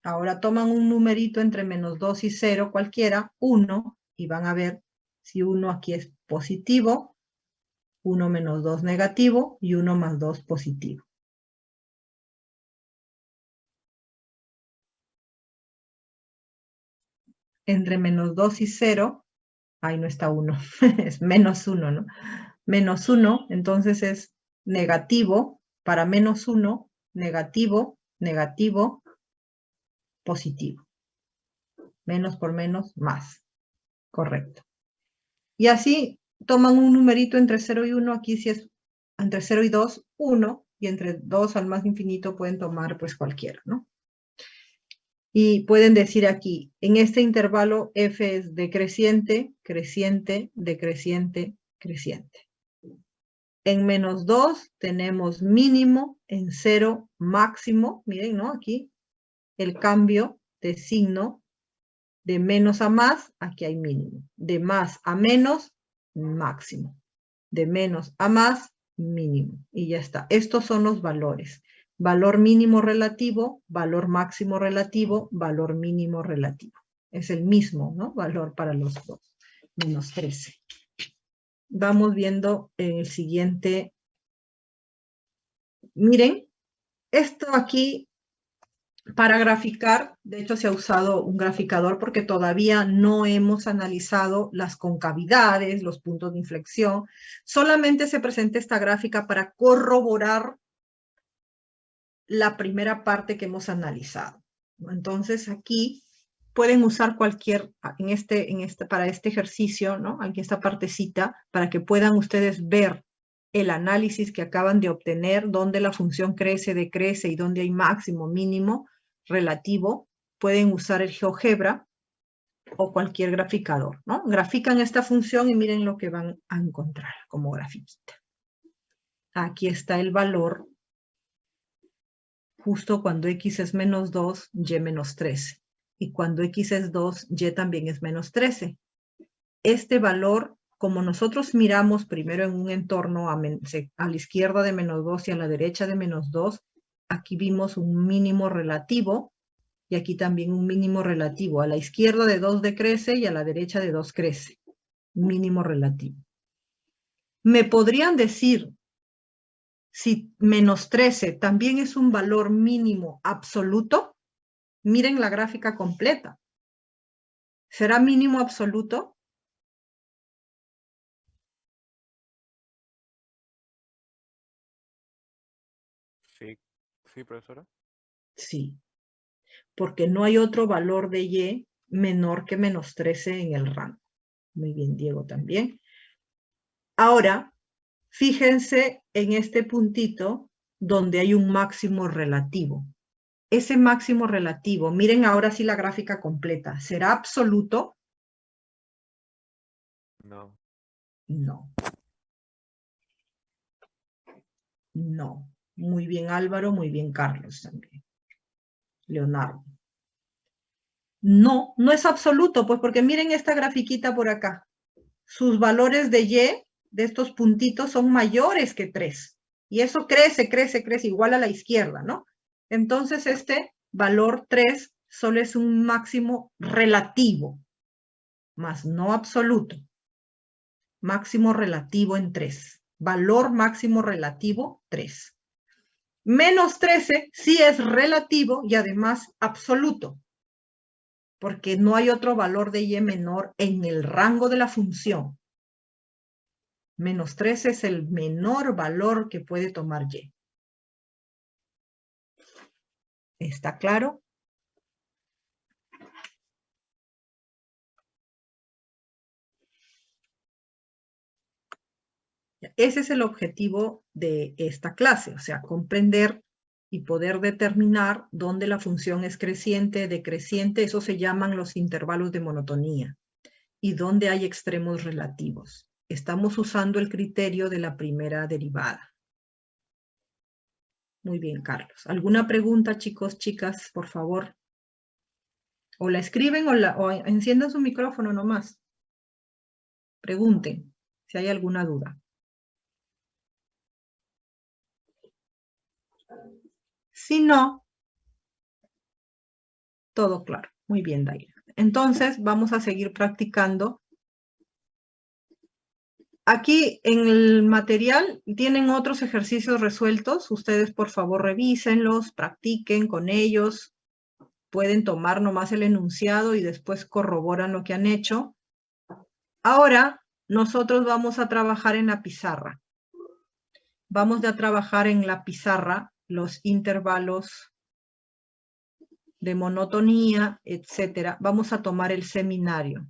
Ahora toman un numerito entre menos 2 y 0, cualquiera, 1, y van a ver si 1 aquí es positivo, 1 menos 2 negativo y 1 más 2 positivo. Entre menos 2 y 0, ahí no está 1, es menos 1, ¿no? Menos 1, entonces es negativo, para menos 1, negativo, negativo, positivo. Menos por menos, más. Correcto. Y así toman un numerito entre 0 y 1, aquí si es entre 0 y 2, 1, y entre 2 al más infinito pueden tomar pues cualquiera, ¿no? Y pueden decir aquí, en este intervalo f es decreciente, creciente, decreciente, creciente. En menos 2 tenemos mínimo, en 0 máximo, miren, ¿no? Aquí el cambio de signo De menos a más, aquí hay mínimo. De más a menos, máximo. De menos a más, mínimo. Y ya está. Estos son los valores. Valor mínimo relativo, valor máximo relativo, valor mínimo relativo. Es el mismo, ¿no? Valor para los dos. Menos 13. Vamos viendo en el siguiente. Miren, esto aquí para graficar, de hecho se ha usado un graficador porque todavía no hemos analizado las concavidades, los puntos de inflexión. Solamente se presenta esta gráfica para corroborar la primera parte que hemos analizado. Entonces aquí pueden usar cualquier, para este ejercicio, ¿no? Aquí esta partecita, para que puedan ustedes ver el análisis que acaban de obtener, dónde la función crece, decrece y dónde hay máximo, mínimo, relativo. Pueden usar el GeoGebra o cualquier graficador, ¿no? Grafican esta función y miren lo que van a encontrar como grafiquita. Aquí está el valor justo cuando x es menos 2, y menos 13. Y cuando x es 2, y también es menos 13. Este valor, como nosotros miramos primero en un entorno a la izquierda de menos 2 y a la derecha de menos 2, aquí vimos un mínimo relativo, y aquí también un mínimo relativo. A la izquierda de 2 decrece y a la derecha de 2 crece. Mínimo relativo. ¿Me podrían decir si menos 13 también es un valor mínimo absoluto? Miren la gráfica completa. ¿Será mínimo absoluto? Sí, sí, profesora. Sí, porque no hay otro valor de y menor que menos 13 en el rango. Muy bien, Diego también. Ahora, fíjense en este puntito donde hay un máximo relativo. Ese máximo relativo, miren ahora sí la gráfica completa, ¿será absoluto? No. No. No. Muy bien Álvaro, muy bien Carlos también. Leonardo. No, no es absoluto, pues porque miren esta grafiquita por acá. Sus valores de y, de estos puntitos, son mayores que 3. Y eso crece, crece, crece, igual a la izquierda, ¿no? Entonces este valor 3 solo es un máximo relativo, más no absoluto. Máximo relativo en 3. Valor máximo relativo 3. Menos 13 sí es relativo y además absoluto, porque no hay otro valor de y menor en el rango de la función. Menos 13 es el menor valor que puede tomar y. ¿Está claro? Ese es el objetivo de esta clase, o sea, comprender y poder determinar dónde la función es creciente, decreciente, eso se llaman los intervalos de monotonía, y dónde hay extremos relativos. Estamos usando el criterio de la primera derivada. Muy bien, Carlos. ¿Alguna pregunta, chicos, chicas, por favor? O la escriben o enciendan su micrófono nomás. Pregunten si hay alguna duda. Si no, todo claro. Muy bien, Daira. Entonces, vamos a seguir practicando. Aquí en el material tienen otros ejercicios resueltos. Ustedes, por favor, revísenlos, practiquen con ellos. Pueden tomar nomás el enunciado y después corroboran lo que han hecho. Ahora, nosotros vamos a trabajar en la pizarra. Vamos a trabajar en la pizarra los intervalos de monotonía, etcétera. Vamos a tomar el seminario.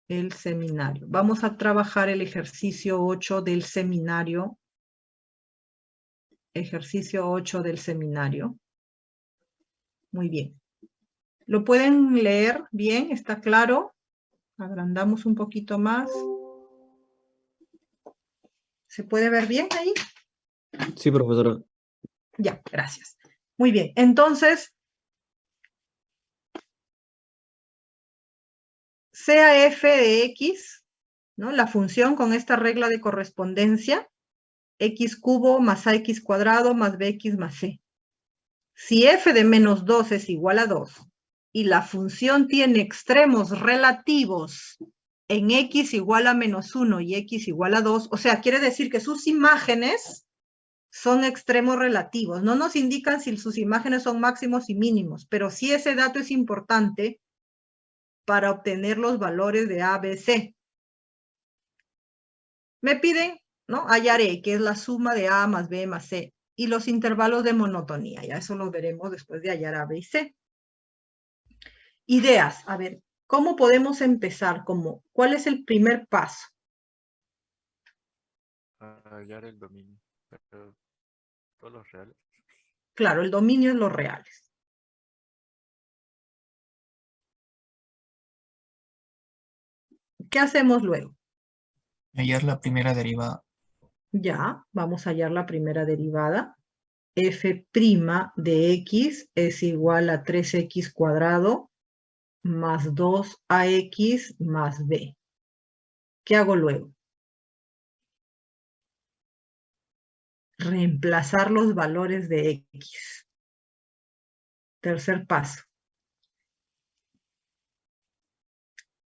El seminario. Vamos a trabajar el ejercicio 8 del seminario. Ejercicio 8 del seminario. Muy bien. ¿Lo pueden leer bien? ¿Está claro? Agrandamos un poquito más. ¿Se puede ver bien ahí? Sí, profesora. Ya, gracias. Muy bien, entonces, sea f de x, ¿no? La función con esta regla de correspondencia, x cubo más ax cuadrado más bx más c. Si f de menos 2 es igual a 2 y la función tiene extremos relativos en x igual a menos 1 y x igual a 2, o sea, quiere decir que sus imágenes son extremos relativos. No nos indican si sus imágenes son máximos y mínimos, pero sí ese dato es importante para obtener los valores de A, B, C. Me piden, ¿no? Hallaré, que es la suma de A más B más C, y los intervalos de monotonía. Ya eso lo veremos después de hallar A, B y C. Ideas. A ver, ¿cómo podemos empezar? ¿Cuál es el primer paso? Hallar el dominio. Pero todos los reales. Claro, el dominio es los reales. ¿Qué hacemos luego? Hallar la primera derivada. Ya, vamos a hallar la primera derivada. F' de x es igual a 3x cuadrado más 2ax más b. ¿Qué hago luego? Reemplazar los valores de x. Tercer paso.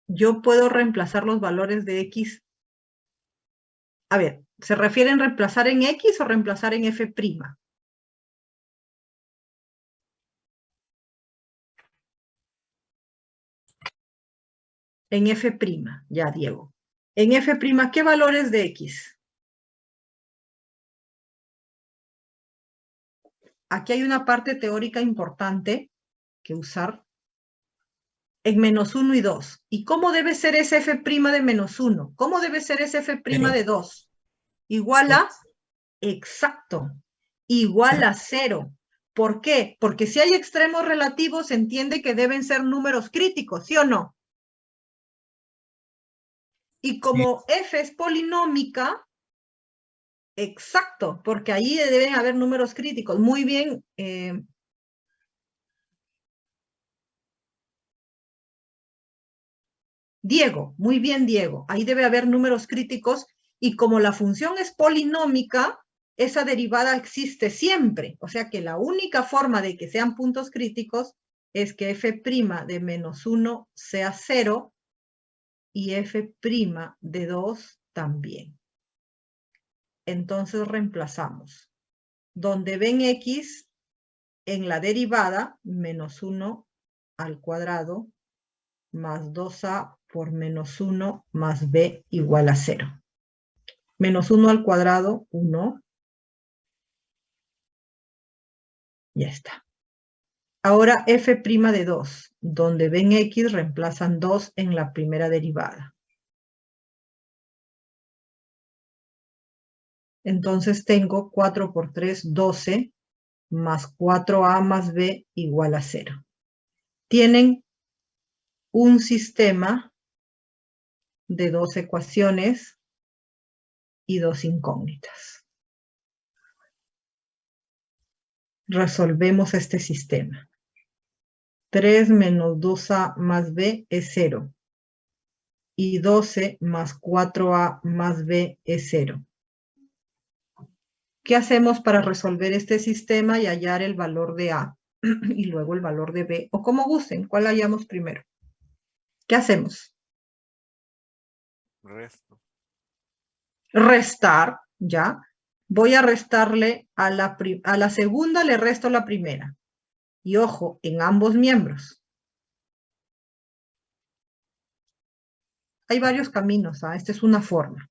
Yo puedo reemplazar los valores de x. A ver, ¿se refieren reemplazar en x o reemplazar en f'? En f', ya, Diego. En f', ¿qué valores de x? Aquí hay una parte teórica importante que usar. En menos 1 y 2. ¿Y cómo debe ser ese f' de menos 1? ¿Cómo debe ser ese f' de 2? Igual a, exacto, igual a 0. ¿Por qué? Porque si hay extremos relativos, se entiende que deben ser números críticos, ¿sí o no? Y como f es polinómica, exacto, porque ahí deben haber números críticos. Muy bien. Diego, muy bien, Diego. Ahí debe haber números críticos y como la función es polinómica, esa derivada existe siempre. O sea que la única forma de que sean puntos críticos es que f' de menos 1 sea 0 y f' de 2 también. Entonces reemplazamos. Donde ven x en la derivada, menos 1 al cuadrado más 2a por menos 1 más b igual a 0. Menos 1 al cuadrado, 1. Ya está. Ahora f' de 2. Donde ven x, reemplazan 2 en la primera derivada. Entonces tengo 4 por 3, 12, más 4a más b igual a 0. Tienen un sistema de 2 ecuaciones y 2 incógnitas. Resolvemos este sistema. 3 menos 2a más b es 0. Y 12 más 4a más b es 0. ¿Qué hacemos para resolver este sistema y hallar el valor de a y luego el valor de b? O como gusten, ¿cuál hallamos primero? ¿Qué hacemos? Resto. Restar, ¿ya? Voy a restarle a la segunda, le resto la primera. Y ojo, en ambos miembros. Hay varios caminos, ¿ah? Esta es una forma.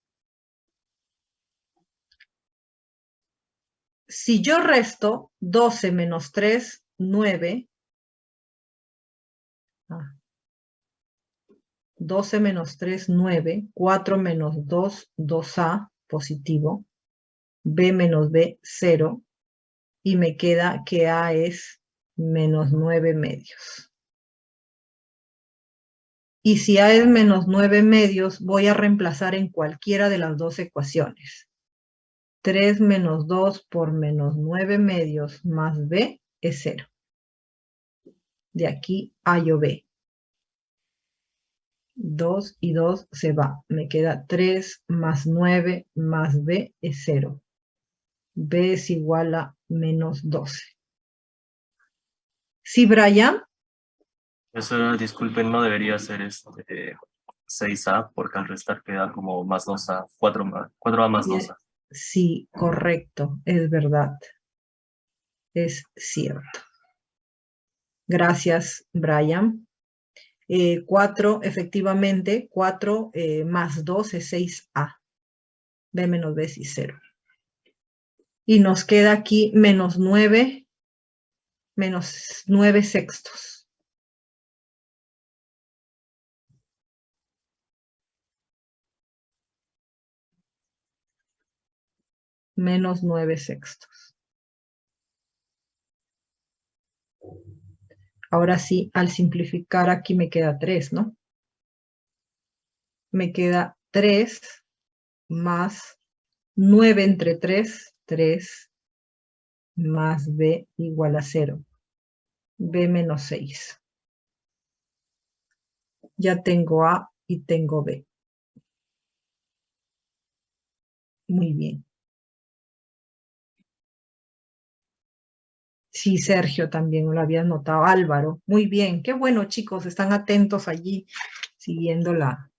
Si yo resto 12 menos 3, 9. 12 menos 3, 9. 4 menos 2, 2a, positivo. B menos B, 0. Y me queda que a es menos 9 medios. Y si a es menos 9 medios, voy a reemplazar en cualquiera de las dos ecuaciones. 3 menos 2 por menos 9 medios más b es 0. De aquí hallo b. 2 y 2 se va. Me queda 3 más 9 más b es 0. B es igual a menos 12. ¿Sí, Brian? Eso, disculpen, no debería ser 6A, porque al restar queda como más 2A, 4A más 2A. Sí, correcto, es verdad. Es cierto. Gracias, Brian. 4, efectivamente, 4 más 2 es 6A. B menos B es 0. Y nos queda aquí menos 9 sextos. Menos 9 sextos. Ahora sí, al simplificar aquí me queda 3, ¿no? Me queda 3 más 9 entre 3, 3 más B igual a 0. B menos 6. Ya tengo A y tengo B. Muy bien. Sí, Sergio también lo había notado. Álvaro, muy bien. Qué bueno, chicos, están atentos allí, siguiéndola.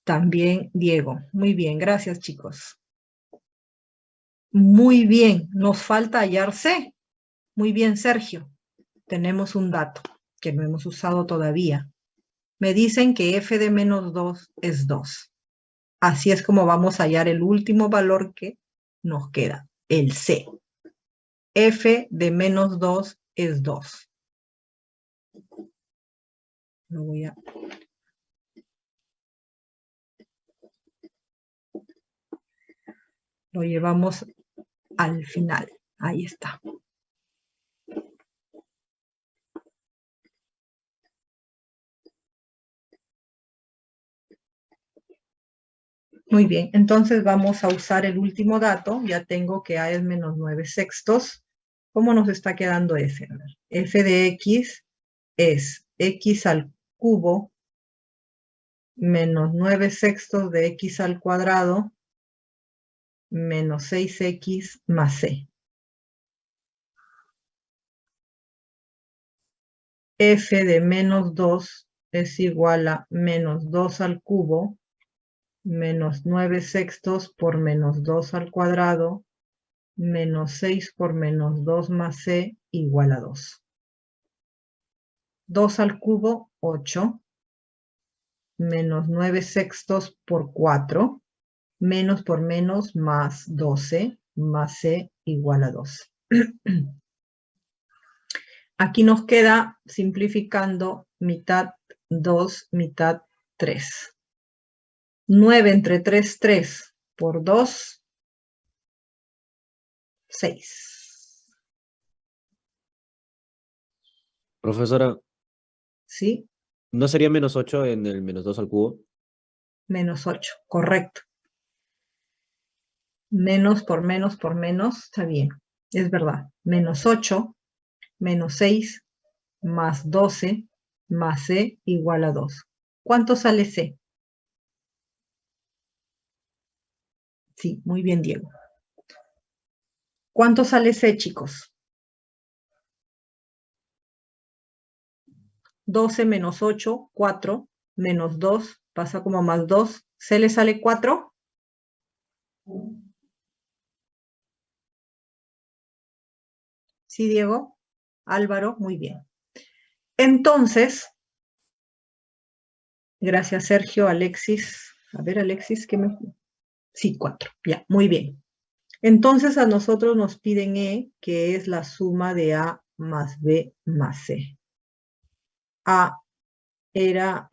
También Diego. Muy bien, gracias, chicos. Muy bien, nos falta hallar C. Muy bien, Sergio. Tenemos un dato que no hemos usado todavía. Me dicen que f de menos 2 es 2. Así es como vamos a hallar el último valor que nos queda, el C. F de menos 2 es 2. Lo llevamos al final. Ahí está. Muy bien, entonces vamos a usar el último dato. Ya tengo que A es menos 9 sextos. ¿Cómo nos está quedando F? F de X es X al cubo menos 9 sextos de X al cuadrado menos 6X más C. F de menos 2 es igual a menos 2 al cubo menos 9 sextos por menos 2 al cuadrado menos 6 por menos 2 más C igual a 2. 2 al cubo, 8, menos 9 sextos por 4, menos por menos más 12, más C igual a 2. Aquí nos queda, simplificando, mitad 2, mitad 3. 9 entre 3, 3 por 2, 6. Profesora, ¿Sí? ¿no sería menos 8 en el menos 2 al cubo? Menos 8, correcto. Menos por menos, está bien. Es verdad. Menos 8, menos 6, más 12, más C igual a 2. ¿Cuánto sale C? Sí, muy bien, Diego. ¿Cuánto sale C, chicos? 12 menos 8, 4, menos 2, pasa como más 2. ¿C le sale 4? Sí, Diego. Álvaro, muy bien. Entonces, gracias, Sergio, Alexis. A ver, Alexis, ¿qué me... Sí, 4. Ya, muy bien. Entonces, a nosotros nos piden E, que es la suma de A más B más C. A era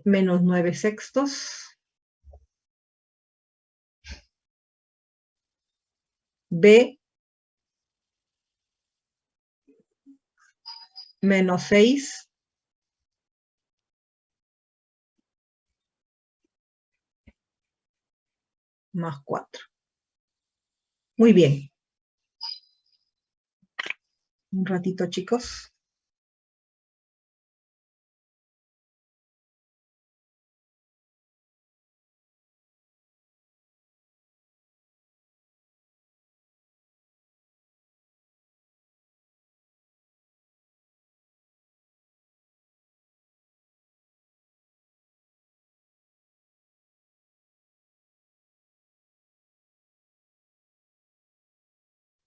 menos 9 sextos. B, menos 6. Más 4. Muy bien. Un ratito, chicos.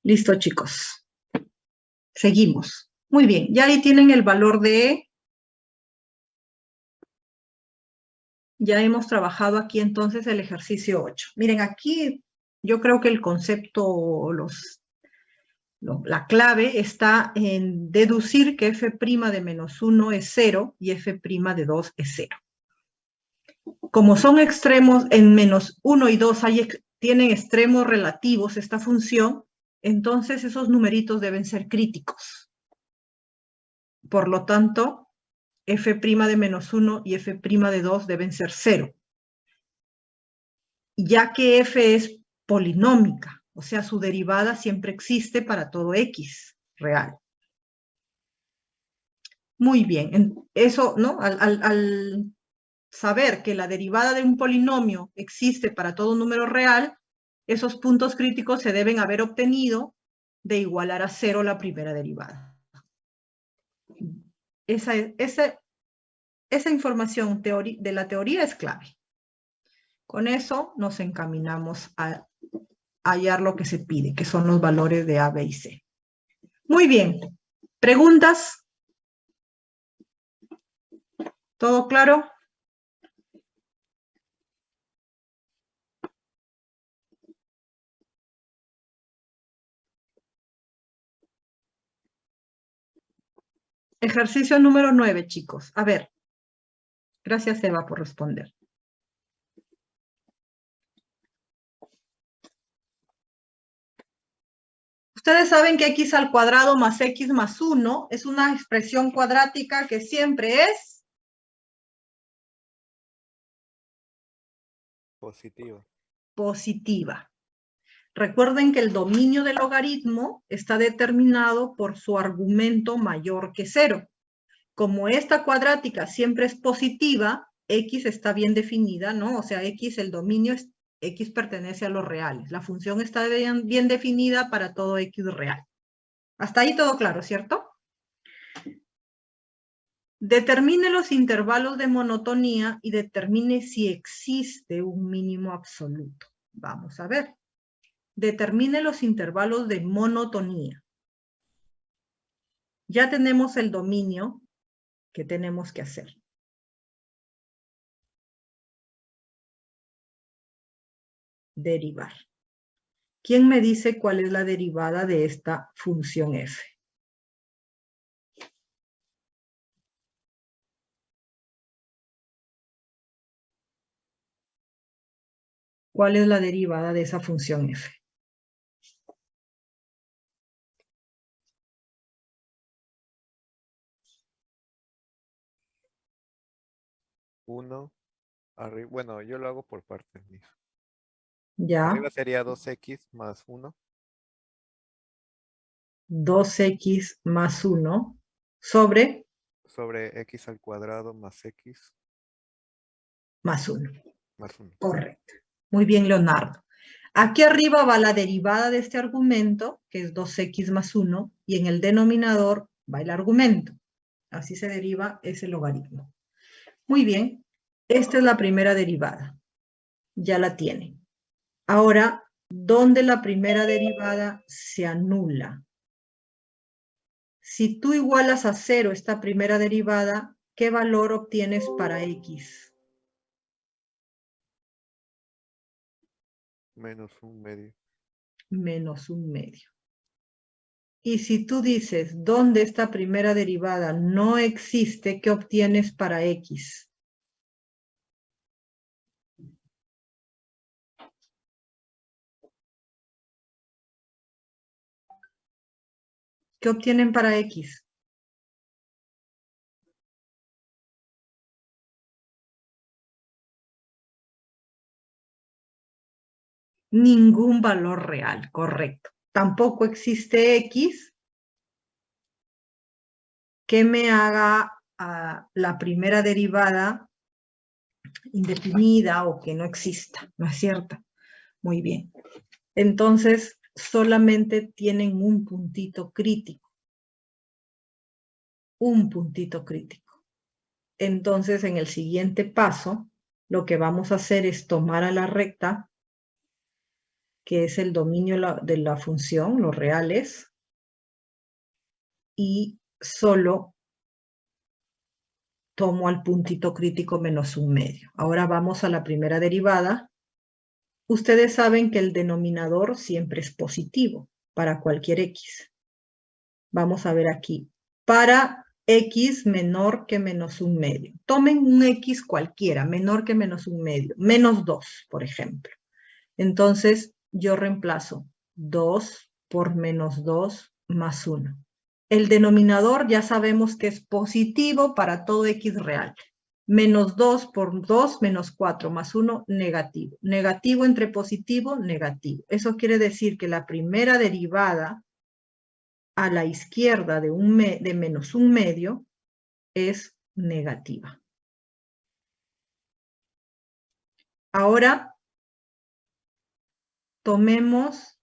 Listo, chicos. Seguimos. Muy bien, ya ahí tienen el valor de... Ya hemos trabajado aquí entonces el ejercicio 8. Miren, aquí yo creo que el concepto, la clave está en deducir que f' de menos 1 es 0 y f' de 2 es 0. Como son extremos, en menos 1 y 2 tienen extremos relativos esta función, entonces esos numeritos deben ser críticos. Por lo tanto, f' de menos 1 y f' de 2 deben ser 0. Ya que f es polinómica, o sea, su derivada siempre existe para todo x real. Muy bien, eso, ¿no? Al saber que la derivada de un polinomio existe para todo número real, esos puntos críticos se deben haber obtenido de igualar a 0 la primera derivada. Esa información de la teoría es clave. Con eso nos encaminamos a hallar lo que se pide, que son los valores de A, B y C. Muy bien. ¿Preguntas? ¿Todo claro? Ejercicio número 9, chicos. A ver. Gracias, Eva, por responder. Ustedes saben que x al cuadrado más x más 1 es una expresión cuadrática que siempre es Positiva. positiva. Recuerden que el dominio del logaritmo está determinado por su argumento mayor que 0. Como esta cuadrática siempre es positiva, x está bien definida, ¿no? O sea, x, el dominio, x pertenece a los reales. La función está bien definida para todo x real. Hasta ahí todo claro, ¿cierto? Determine los intervalos de monotonía y determine si existe un mínimo absoluto. Vamos a ver. Determine los intervalos de monotonía. Ya tenemos el dominio que tenemos que hacer. Derivar. ¿Quién me dice cuál es la derivada de esta función f? ¿Cuál es la derivada de esa función f? Uno, arriba, bueno, yo lo hago por partes. Mija. Ya. Arriba sería 2x más 1. 2x más 1 sobre Sobre x al cuadrado más x más 1. más 1. Correcto. Muy bien, Leonardo. Aquí arriba va la derivada de este argumento, que es 2x más 1, y en el denominador va el argumento. Así se deriva ese logaritmo. Muy bien. Esta es la primera derivada. Ya la tienen. Ahora, ¿dónde la primera derivada se anula? Si tú igualas a 0 esta primera derivada, ¿qué valor obtienes para x? Menos 1/2. Menos 1/2. Y si tú dices, ¿dónde esta primera derivada no existe? ¿Qué obtienes para x? ¿Qué obtienen para x? Ningún valor real, correcto. Tampoco existe X que me haga la primera derivada indefinida o que no exista, ¿no es cierto? Muy bien. Entonces, solamente tienen un puntito crítico. Un puntito crítico. Entonces, en el siguiente paso, lo que vamos a hacer es tomar a la recta, que es el dominio de la función, los reales, y solo tomo al puntito crítico menos un medio. Ahora vamos a la primera derivada. Ustedes saben que el denominador siempre es positivo para cualquier X. Vamos a ver aquí. Para X menor que menos un medio. Tomen un X cualquiera, menor que menos un medio. Menos 2, por ejemplo. Entonces, yo reemplazo 2 por menos 2 más 1. El denominador ya sabemos que es positivo para todo X real. Menos 2 por 2, menos 4 más 1, negativo. Negativo entre positivo, negativo. Eso quiere decir que la primera derivada a la izquierda de menos un medio es negativa. Ahora, tomemos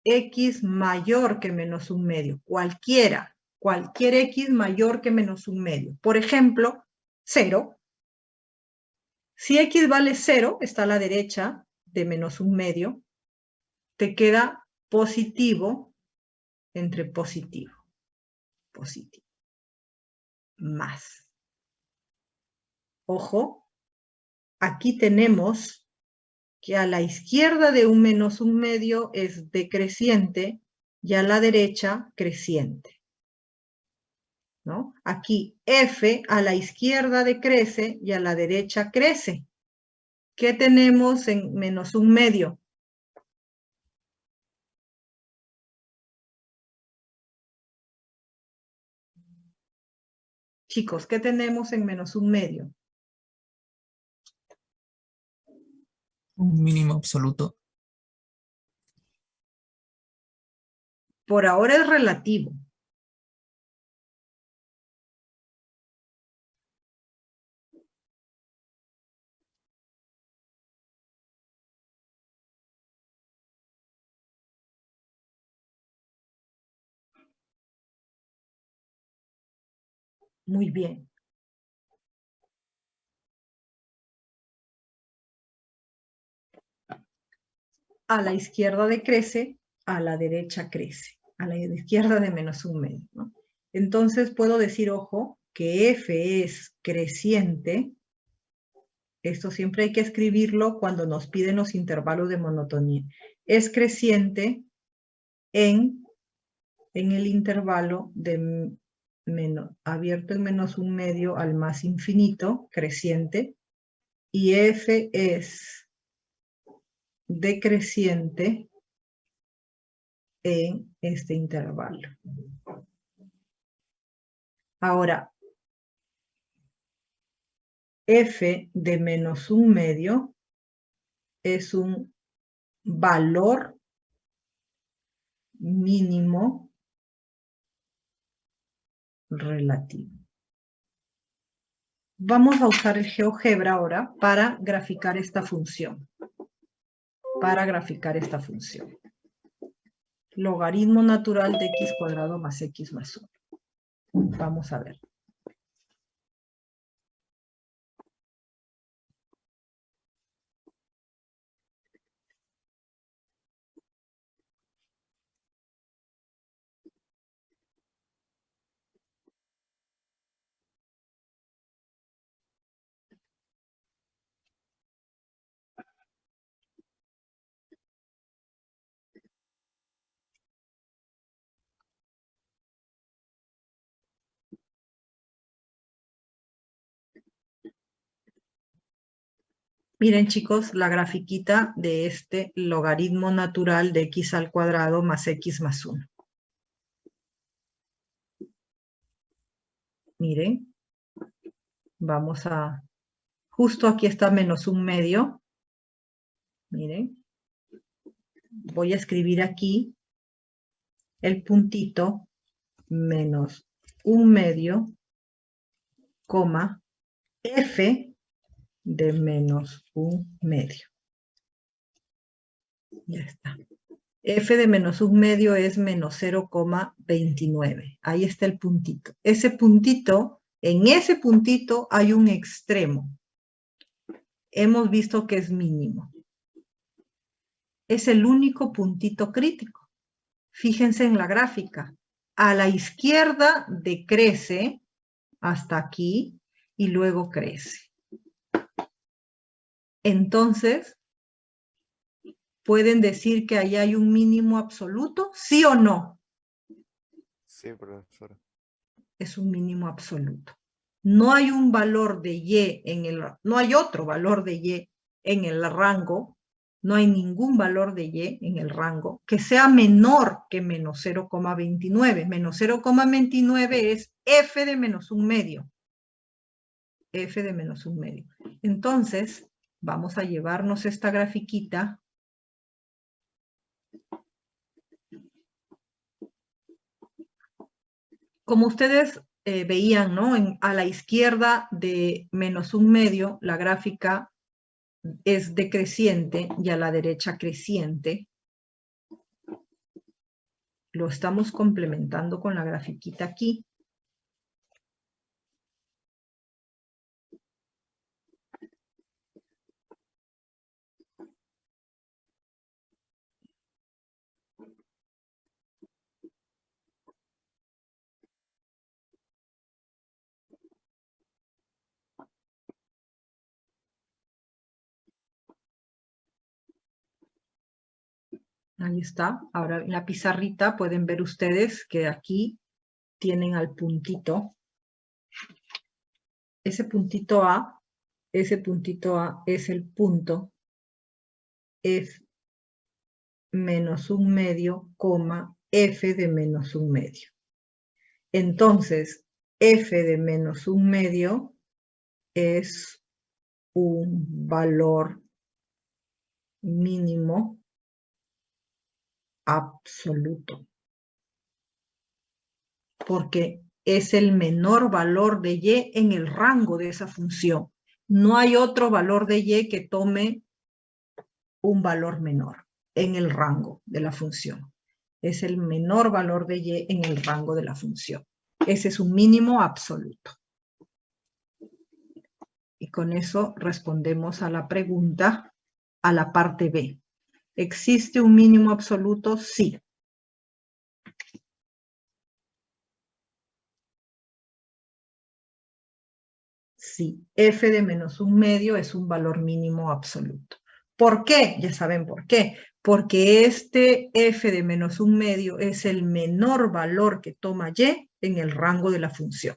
X mayor que menos un medio. Cualquier X mayor que menos un medio. Por ejemplo, 0. Si X vale 0, está a la derecha de menos un medio, te queda positivo entre positivo. Positivo. Más. Ojo, aquí tenemos que a la izquierda de un menos un medio es decreciente y a la derecha creciente. ¿No? Aquí F a la izquierda decrece y a la derecha crece. ¿Qué tenemos en menos un medio? Chicos, ¿qué tenemos en menos un medio? Un mínimo absoluto. Por ahora es relativo. Muy bien. A la izquierda decrece, a la derecha crece. A la izquierda de menos un medio, ¿no? Entonces puedo decir, ojo, que F es creciente. Esto siempre hay que escribirlo cuando nos piden los intervalos de monotonía. Es creciente en el intervalo de abierto en menos un medio al más infinito, creciente, y F es decreciente en este intervalo. Ahora, F de menos un medio es un valor mínimo relativo. Vamos a usar el GeoGebra ahora para graficar esta función. Logaritmo natural de x cuadrado más x más 1. Vamos a ver. Miren, chicos, la grafiquita de este logaritmo natural de x al cuadrado más x más 1. Miren, vamos justo aquí está menos un medio. Miren, voy a escribir aquí el puntito menos 1/2, coma, f de menos 1/2. Ya está. F de menos 1/2 es menos 0,29. Ahí está el puntito. Ese puntito, en ese puntito hay un extremo. Hemos visto que es mínimo. Es el único puntito crítico. Fíjense en la gráfica. A la izquierda decrece hasta aquí y luego crece. Entonces, ¿pueden decir que ahí hay un mínimo absoluto? ¿Sí o no? Sí, profesora. Es un mínimo absoluto. No hay un valor de y no hay otro valor de y en el rango, no hay ningún valor de y en el rango que sea menor que menos 0,29. Menos 0,29 es f de menos 1/2. F de menos 1/2. Entonces, vamos a llevarnos esta grafiquita. Como ustedes veían, ¿no? A la izquierda de menos 1/2, la gráfica es decreciente y a la derecha creciente. Lo estamos complementando con la grafiquita aquí. Ahí está. Ahora en la pizarrita pueden ver ustedes que aquí tienen al puntito. Ese puntito A es el punto f menos 1/2, coma, f de menos 1/2. Entonces, f de menos 1/2 es un valor mínimo absoluto, porque es el menor valor de y en el rango de esa función. No hay otro valor de y que tome un valor menor en el rango de la función. Es el menor valor de y en el rango de la función. Ese es un mínimo absoluto. Y con eso respondemos a la pregunta, a la parte B. ¿Existe un mínimo absoluto? Sí. Sí, f de menos 1/2 es un valor mínimo absoluto. ¿Por qué? Ya saben por qué. Porque este f de menos 1/2 es el menor valor que toma y en el rango de la función.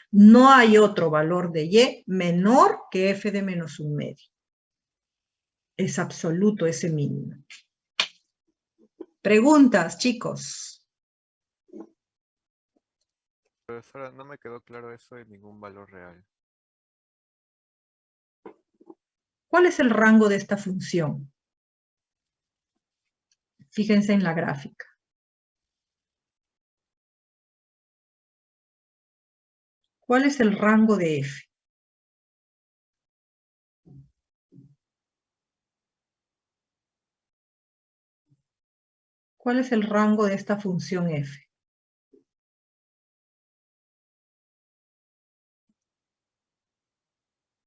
No hay otro valor de y menor que f de menos 1/2. Es absoluto ese mínimo. Preguntas, chicos. Profesora, no me quedó claro eso de ningún valor real. ¿Cuál es el rango de esta función? Fíjense en la gráfica. ¿Cuál es el rango de f? ¿Cuál es el rango de esta función f?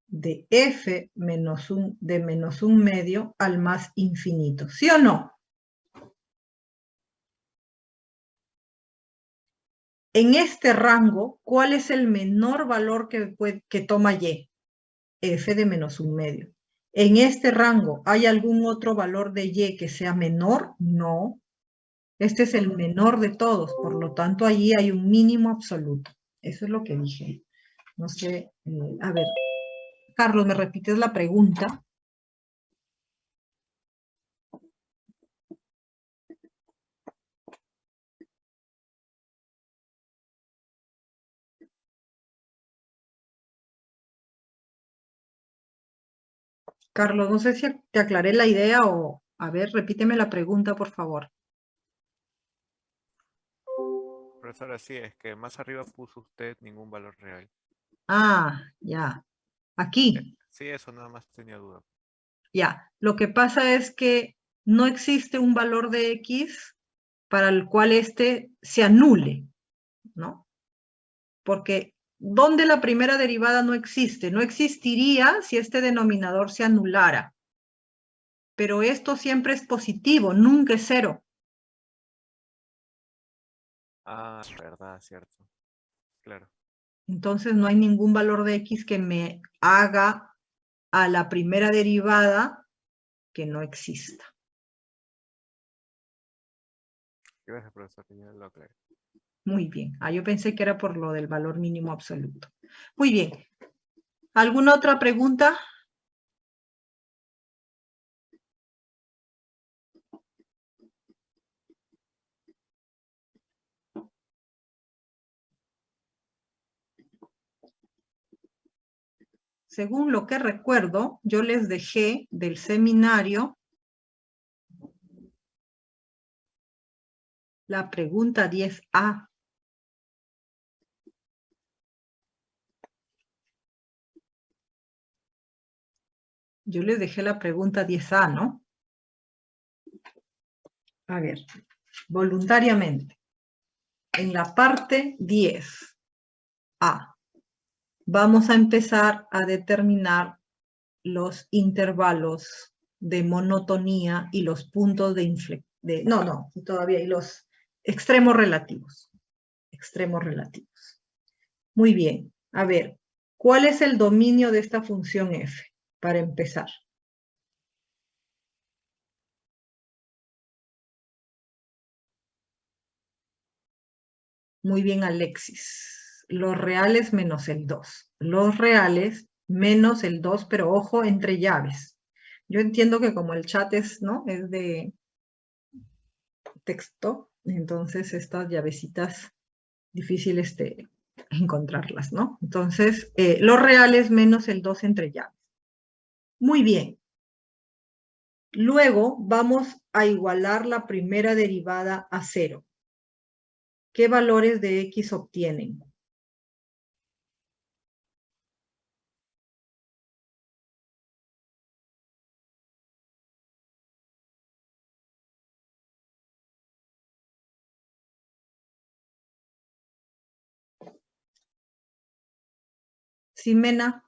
De f menos de menos 1/2 al más infinito. ¿Sí o no? En este rango, ¿cuál es el menor valor que toma y? F de menos 1/2. En este rango, ¿hay algún otro valor de y que sea menor? No. Este es el menor de todos, por lo tanto, allí hay un mínimo absoluto. Eso es lo que dije. No sé, a ver, Carlos, ¿me repites la pregunta? Carlos, no sé si te aclaré la idea o A ver, repíteme la pregunta, por favor. Profesora, sí, es que más arriba puso usted ningún valor real. Ah, ya. Aquí, Sí, eso nada más tenía duda. ya. Lo que pasa es que no existe un valor de X para el cual este se anule, ¿no? Porque ¿dónde la primera derivada no existe? No existiría si este denominador se anulara. Pero esto siempre es positivo, nunca es cero. Ah, verdad, cierto. Claro. Entonces no hay ningún valor de X que me haga a la primera derivada que no exista. Gracias, profesor, ya lo aclaré. Muy bien. Ah, yo pensé que era por lo del valor mínimo absoluto. Muy bien. ¿Alguna otra pregunta? Según lo que recuerdo, yo les dejé del seminario la pregunta 10A. Yo les dejé la pregunta 10A, ¿no? A ver, voluntariamente. En la parte 10A, vamos a empezar a determinar los intervalos de monotonía y los puntos de inflexión. No, todavía, y los extremos relativos. Extremos relativos. Muy bien. A ver, ¿cuál es el dominio de esta función f? Para empezar. Muy bien, Alexis. Los reales menos el 2. Los reales menos el 2, pero ojo, entre llaves. Yo entiendo que como el chat es, ¿no? Es de texto, entonces estas llavecitas difíciles de encontrarlas, ¿no? Entonces, los reales menos el 2 entre llaves. Muy bien. Luego vamos a igualar la primera derivada a 0. ¿Qué valores de X obtienen? Ximena.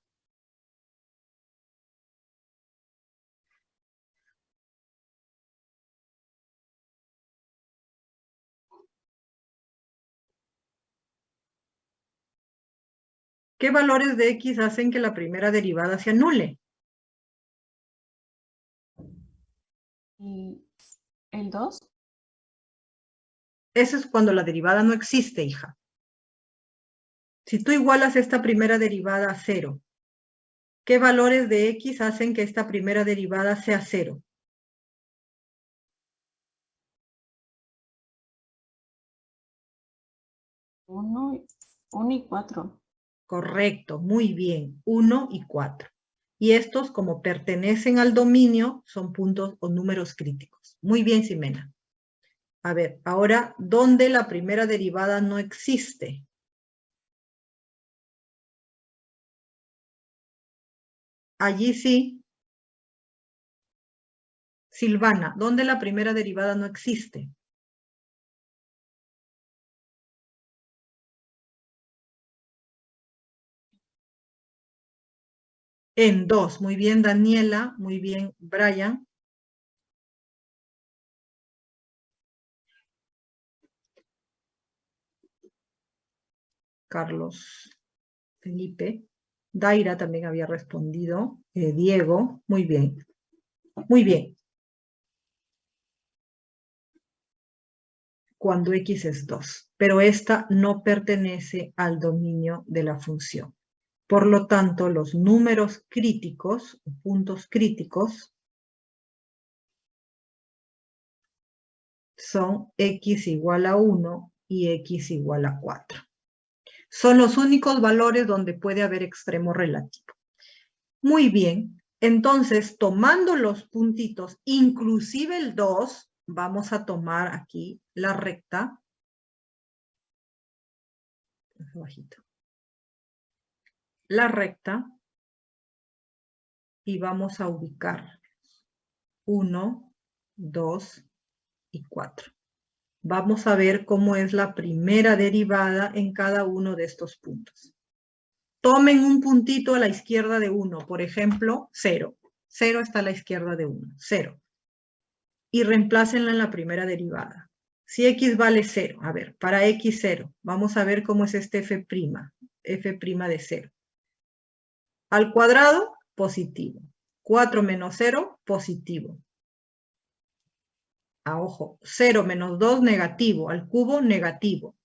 ¿Qué valores de X hacen que la primera derivada se anule? ¿El 2? Eso es cuando la derivada no existe, hija. Si tú igualas esta primera derivada a 0, ¿qué valores de X hacen que esta primera derivada sea 0? 1 y 4. Correcto, muy bien. 1 y 4. Y estos, como pertenecen al dominio, son puntos o números críticos. Muy bien, Ximena. A ver, ahora, ¿dónde la primera derivada no existe? Allí sí. Silvana, ¿dónde la primera derivada no existe? En 2. Muy bien, Daniela. Muy bien, Brian. Carlos, Felipe. Daira también había respondido. Diego. Muy bien. Muy bien. Cuando X es 2. Pero esta no pertenece al dominio de la función. Por lo tanto, los números críticos, puntos críticos, son X igual a 1 y X igual a 4. Son los únicos valores donde puede haber extremo relativo. Muy bien. Entonces, tomando los puntitos, inclusive el 2, vamos a tomar aquí la recta. Bajito. La recta. Y vamos a ubicar 1, 2 y 4. Vamos a ver cómo es la primera derivada en cada uno de estos puntos. Tomen un puntito a la izquierda de 1, por ejemplo, 0. 0 está a la izquierda de 1, 0. Y reemplácenla en la primera derivada. Si x vale 0, a ver, para x 0, vamos a ver cómo es este f', f' de 0. Al cuadrado, positivo. 4 menos 0, positivo. Ojo, 0 menos 2, negativo. Al cubo, negativo.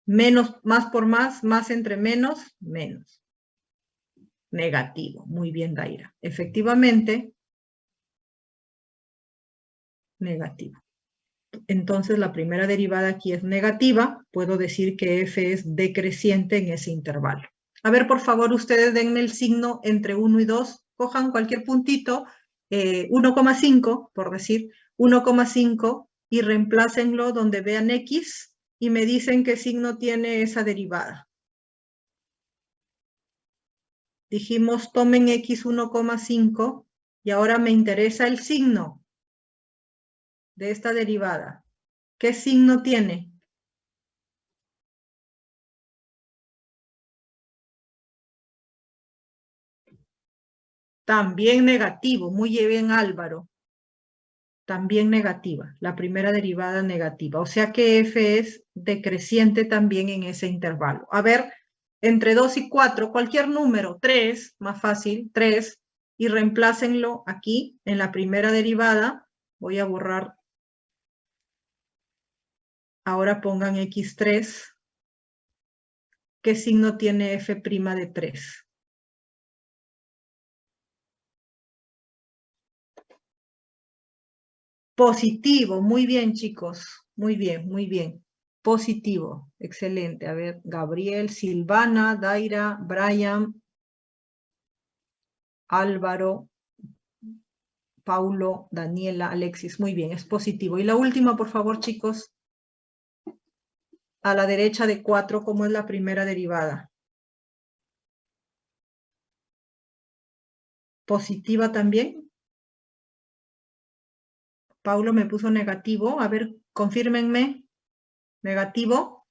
Menos, más por más entre menos, menos. Negativo. Muy bien, Daira. Efectivamente, negativo. Entonces, la primera derivada aquí es negativa. Puedo decir que f es decreciente en ese intervalo. A ver, por favor, ustedes denme el signo entre 1 y 2. Cojan cualquier puntito, 1,5, por decir, 1,5, y reemplácenlo donde vean x, y me dicen qué signo tiene esa derivada. Dijimos, tomen x 1,5, y ahora me interesa el signo de esta derivada. ¿Qué signo tiene? También negativo. Muy bien, Álvaro. También negativa. La primera derivada negativa. O sea que f es decreciente también en ese intervalo. A ver, entre 2 y 4, cualquier número, 3, más fácil, 3, y reemplácenlo aquí en la primera derivada. Voy a borrar. Ahora pongan x3. ¿Qué signo tiene f' de 3? Positivo. Muy bien, chicos. Muy bien, muy bien. Positivo. Excelente. A ver, Gabriel, Silvana, Daira, Brian, Álvaro, Paulo, Daniela, Alexis. Muy bien, es positivo. Y la última, por favor, chicos. A la derecha de 4, ¿cómo es la primera derivada? ¿Positiva también? Paulo me puso negativo. A ver, confírmenme. Negativo.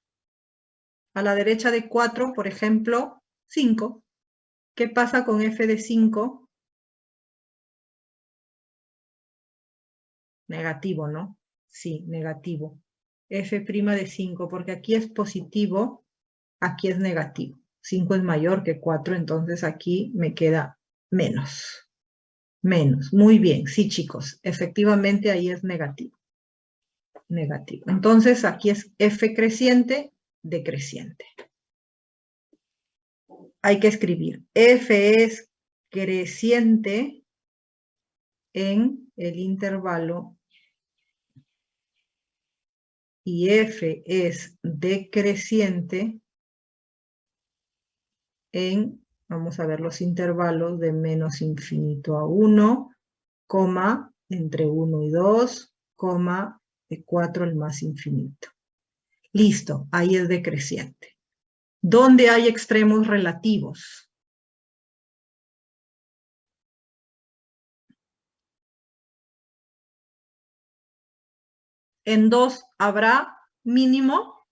A la derecha de 4, por ejemplo, 5. ¿Qué pasa con f de 5? Negativo, ¿no? Sí, negativo. F' de 5, porque aquí es positivo, aquí es negativo. 5 es mayor que 4, entonces aquí me queda menos. Menos. Muy bien, sí, chicos. Efectivamente, ahí es negativo. Negativo. Entonces, aquí es f creciente, decreciente. Hay que escribir. F es creciente en el intervalo y f es decreciente en, vamos a ver los intervalos de menos infinito a 1, coma, entre 1 y 2, coma, de 4 al más infinito. Listo, ahí es decreciente. ¿Dónde hay extremos relativos? En 2 habrá mínimo.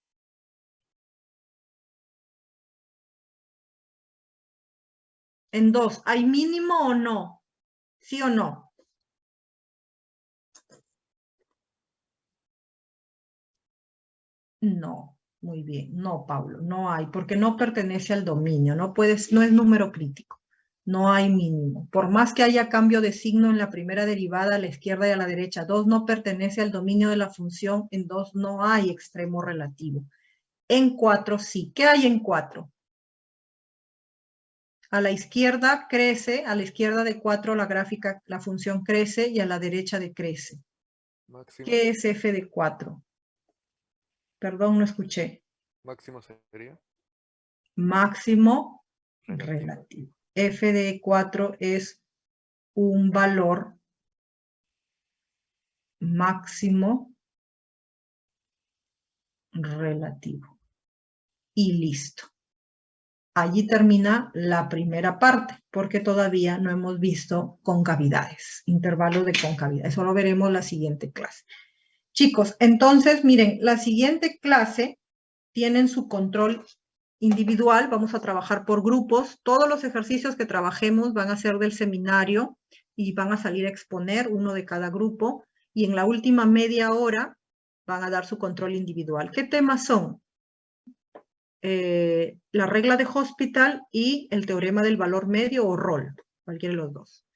En 2, ¿hay mínimo o no? ¿Sí o no? No, muy bien. No, Pablo, no hay, porque no pertenece al dominio. No puedes, no es número crítico. No hay mínimo. Por más que haya cambio de signo en la primera derivada a la izquierda y a la derecha, 2 no pertenece al dominio de la función. En 2 no hay extremo relativo. En 4 sí. ¿Qué hay en 4? A la izquierda crece, a la izquierda de 4 la gráfica, la función crece y a la derecha decrece. Máximo. ¿Qué es f de 4? Perdón, no escuché. Máximo sería Máximo relativo. relativo. F de 4 es un valor máximo relativo. Y listo. Allí termina la primera parte, porque todavía no hemos visto concavidades, intervalos de concavidad. Eso lo veremos la siguiente clase. Chicos, entonces, miren, la siguiente clase tienen su control individual. Vamos a trabajar por grupos. Todos los ejercicios que trabajemos van a ser del seminario y van a salir a exponer uno de cada grupo. Y en la última media hora van a dar su control individual. ¿Qué temas son? La regla de Hospital y el teorema del valor medio o ROL, cualquiera de los dos.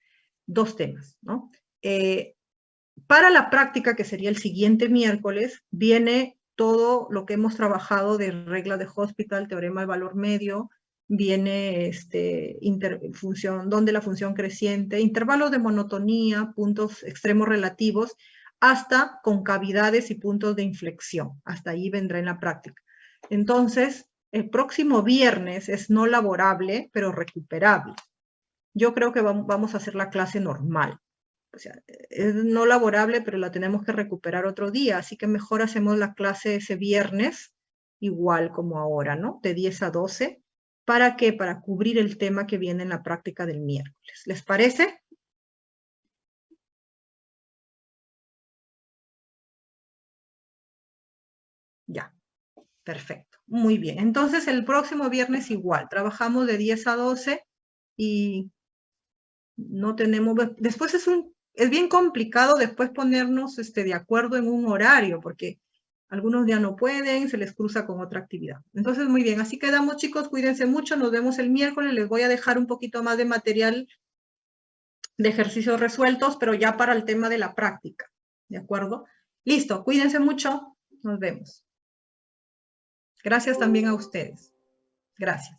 Dos temas, ¿no? Para la práctica, que sería el siguiente miércoles, viene todo lo que hemos trabajado de regla de Hospital, teorema del valor medio, viene función, donde la función creciente, intervalos de monotonía, puntos extremos relativos, hasta concavidades y puntos de inflexión. Hasta ahí vendrá en la práctica. Entonces, el próximo viernes es no laborable, pero recuperable. Yo creo que vamos a hacer la clase normal. O sea, es no laborable, pero la tenemos que recuperar otro día. Así que mejor hacemos la clase ese viernes, igual como ahora, ¿no? De 10 a 12. ¿Para qué? Para cubrir el tema que viene en la práctica del miércoles. ¿Les parece? Ya. Perfecto, muy bien. Entonces, el próximo viernes igual, trabajamos de 10 a 12 y no tenemos... Después es bien complicado después ponernos de acuerdo en un horario, porque algunos ya no pueden, se les cruza con otra actividad. Entonces, muy bien, así quedamos, chicos, cuídense mucho, nos vemos el miércoles, les voy a dejar un poquito más de material de ejercicios resueltos, pero ya para el tema de la práctica, ¿de acuerdo? Listo, cuídense mucho, nos vemos. Gracias también a ustedes. Gracias.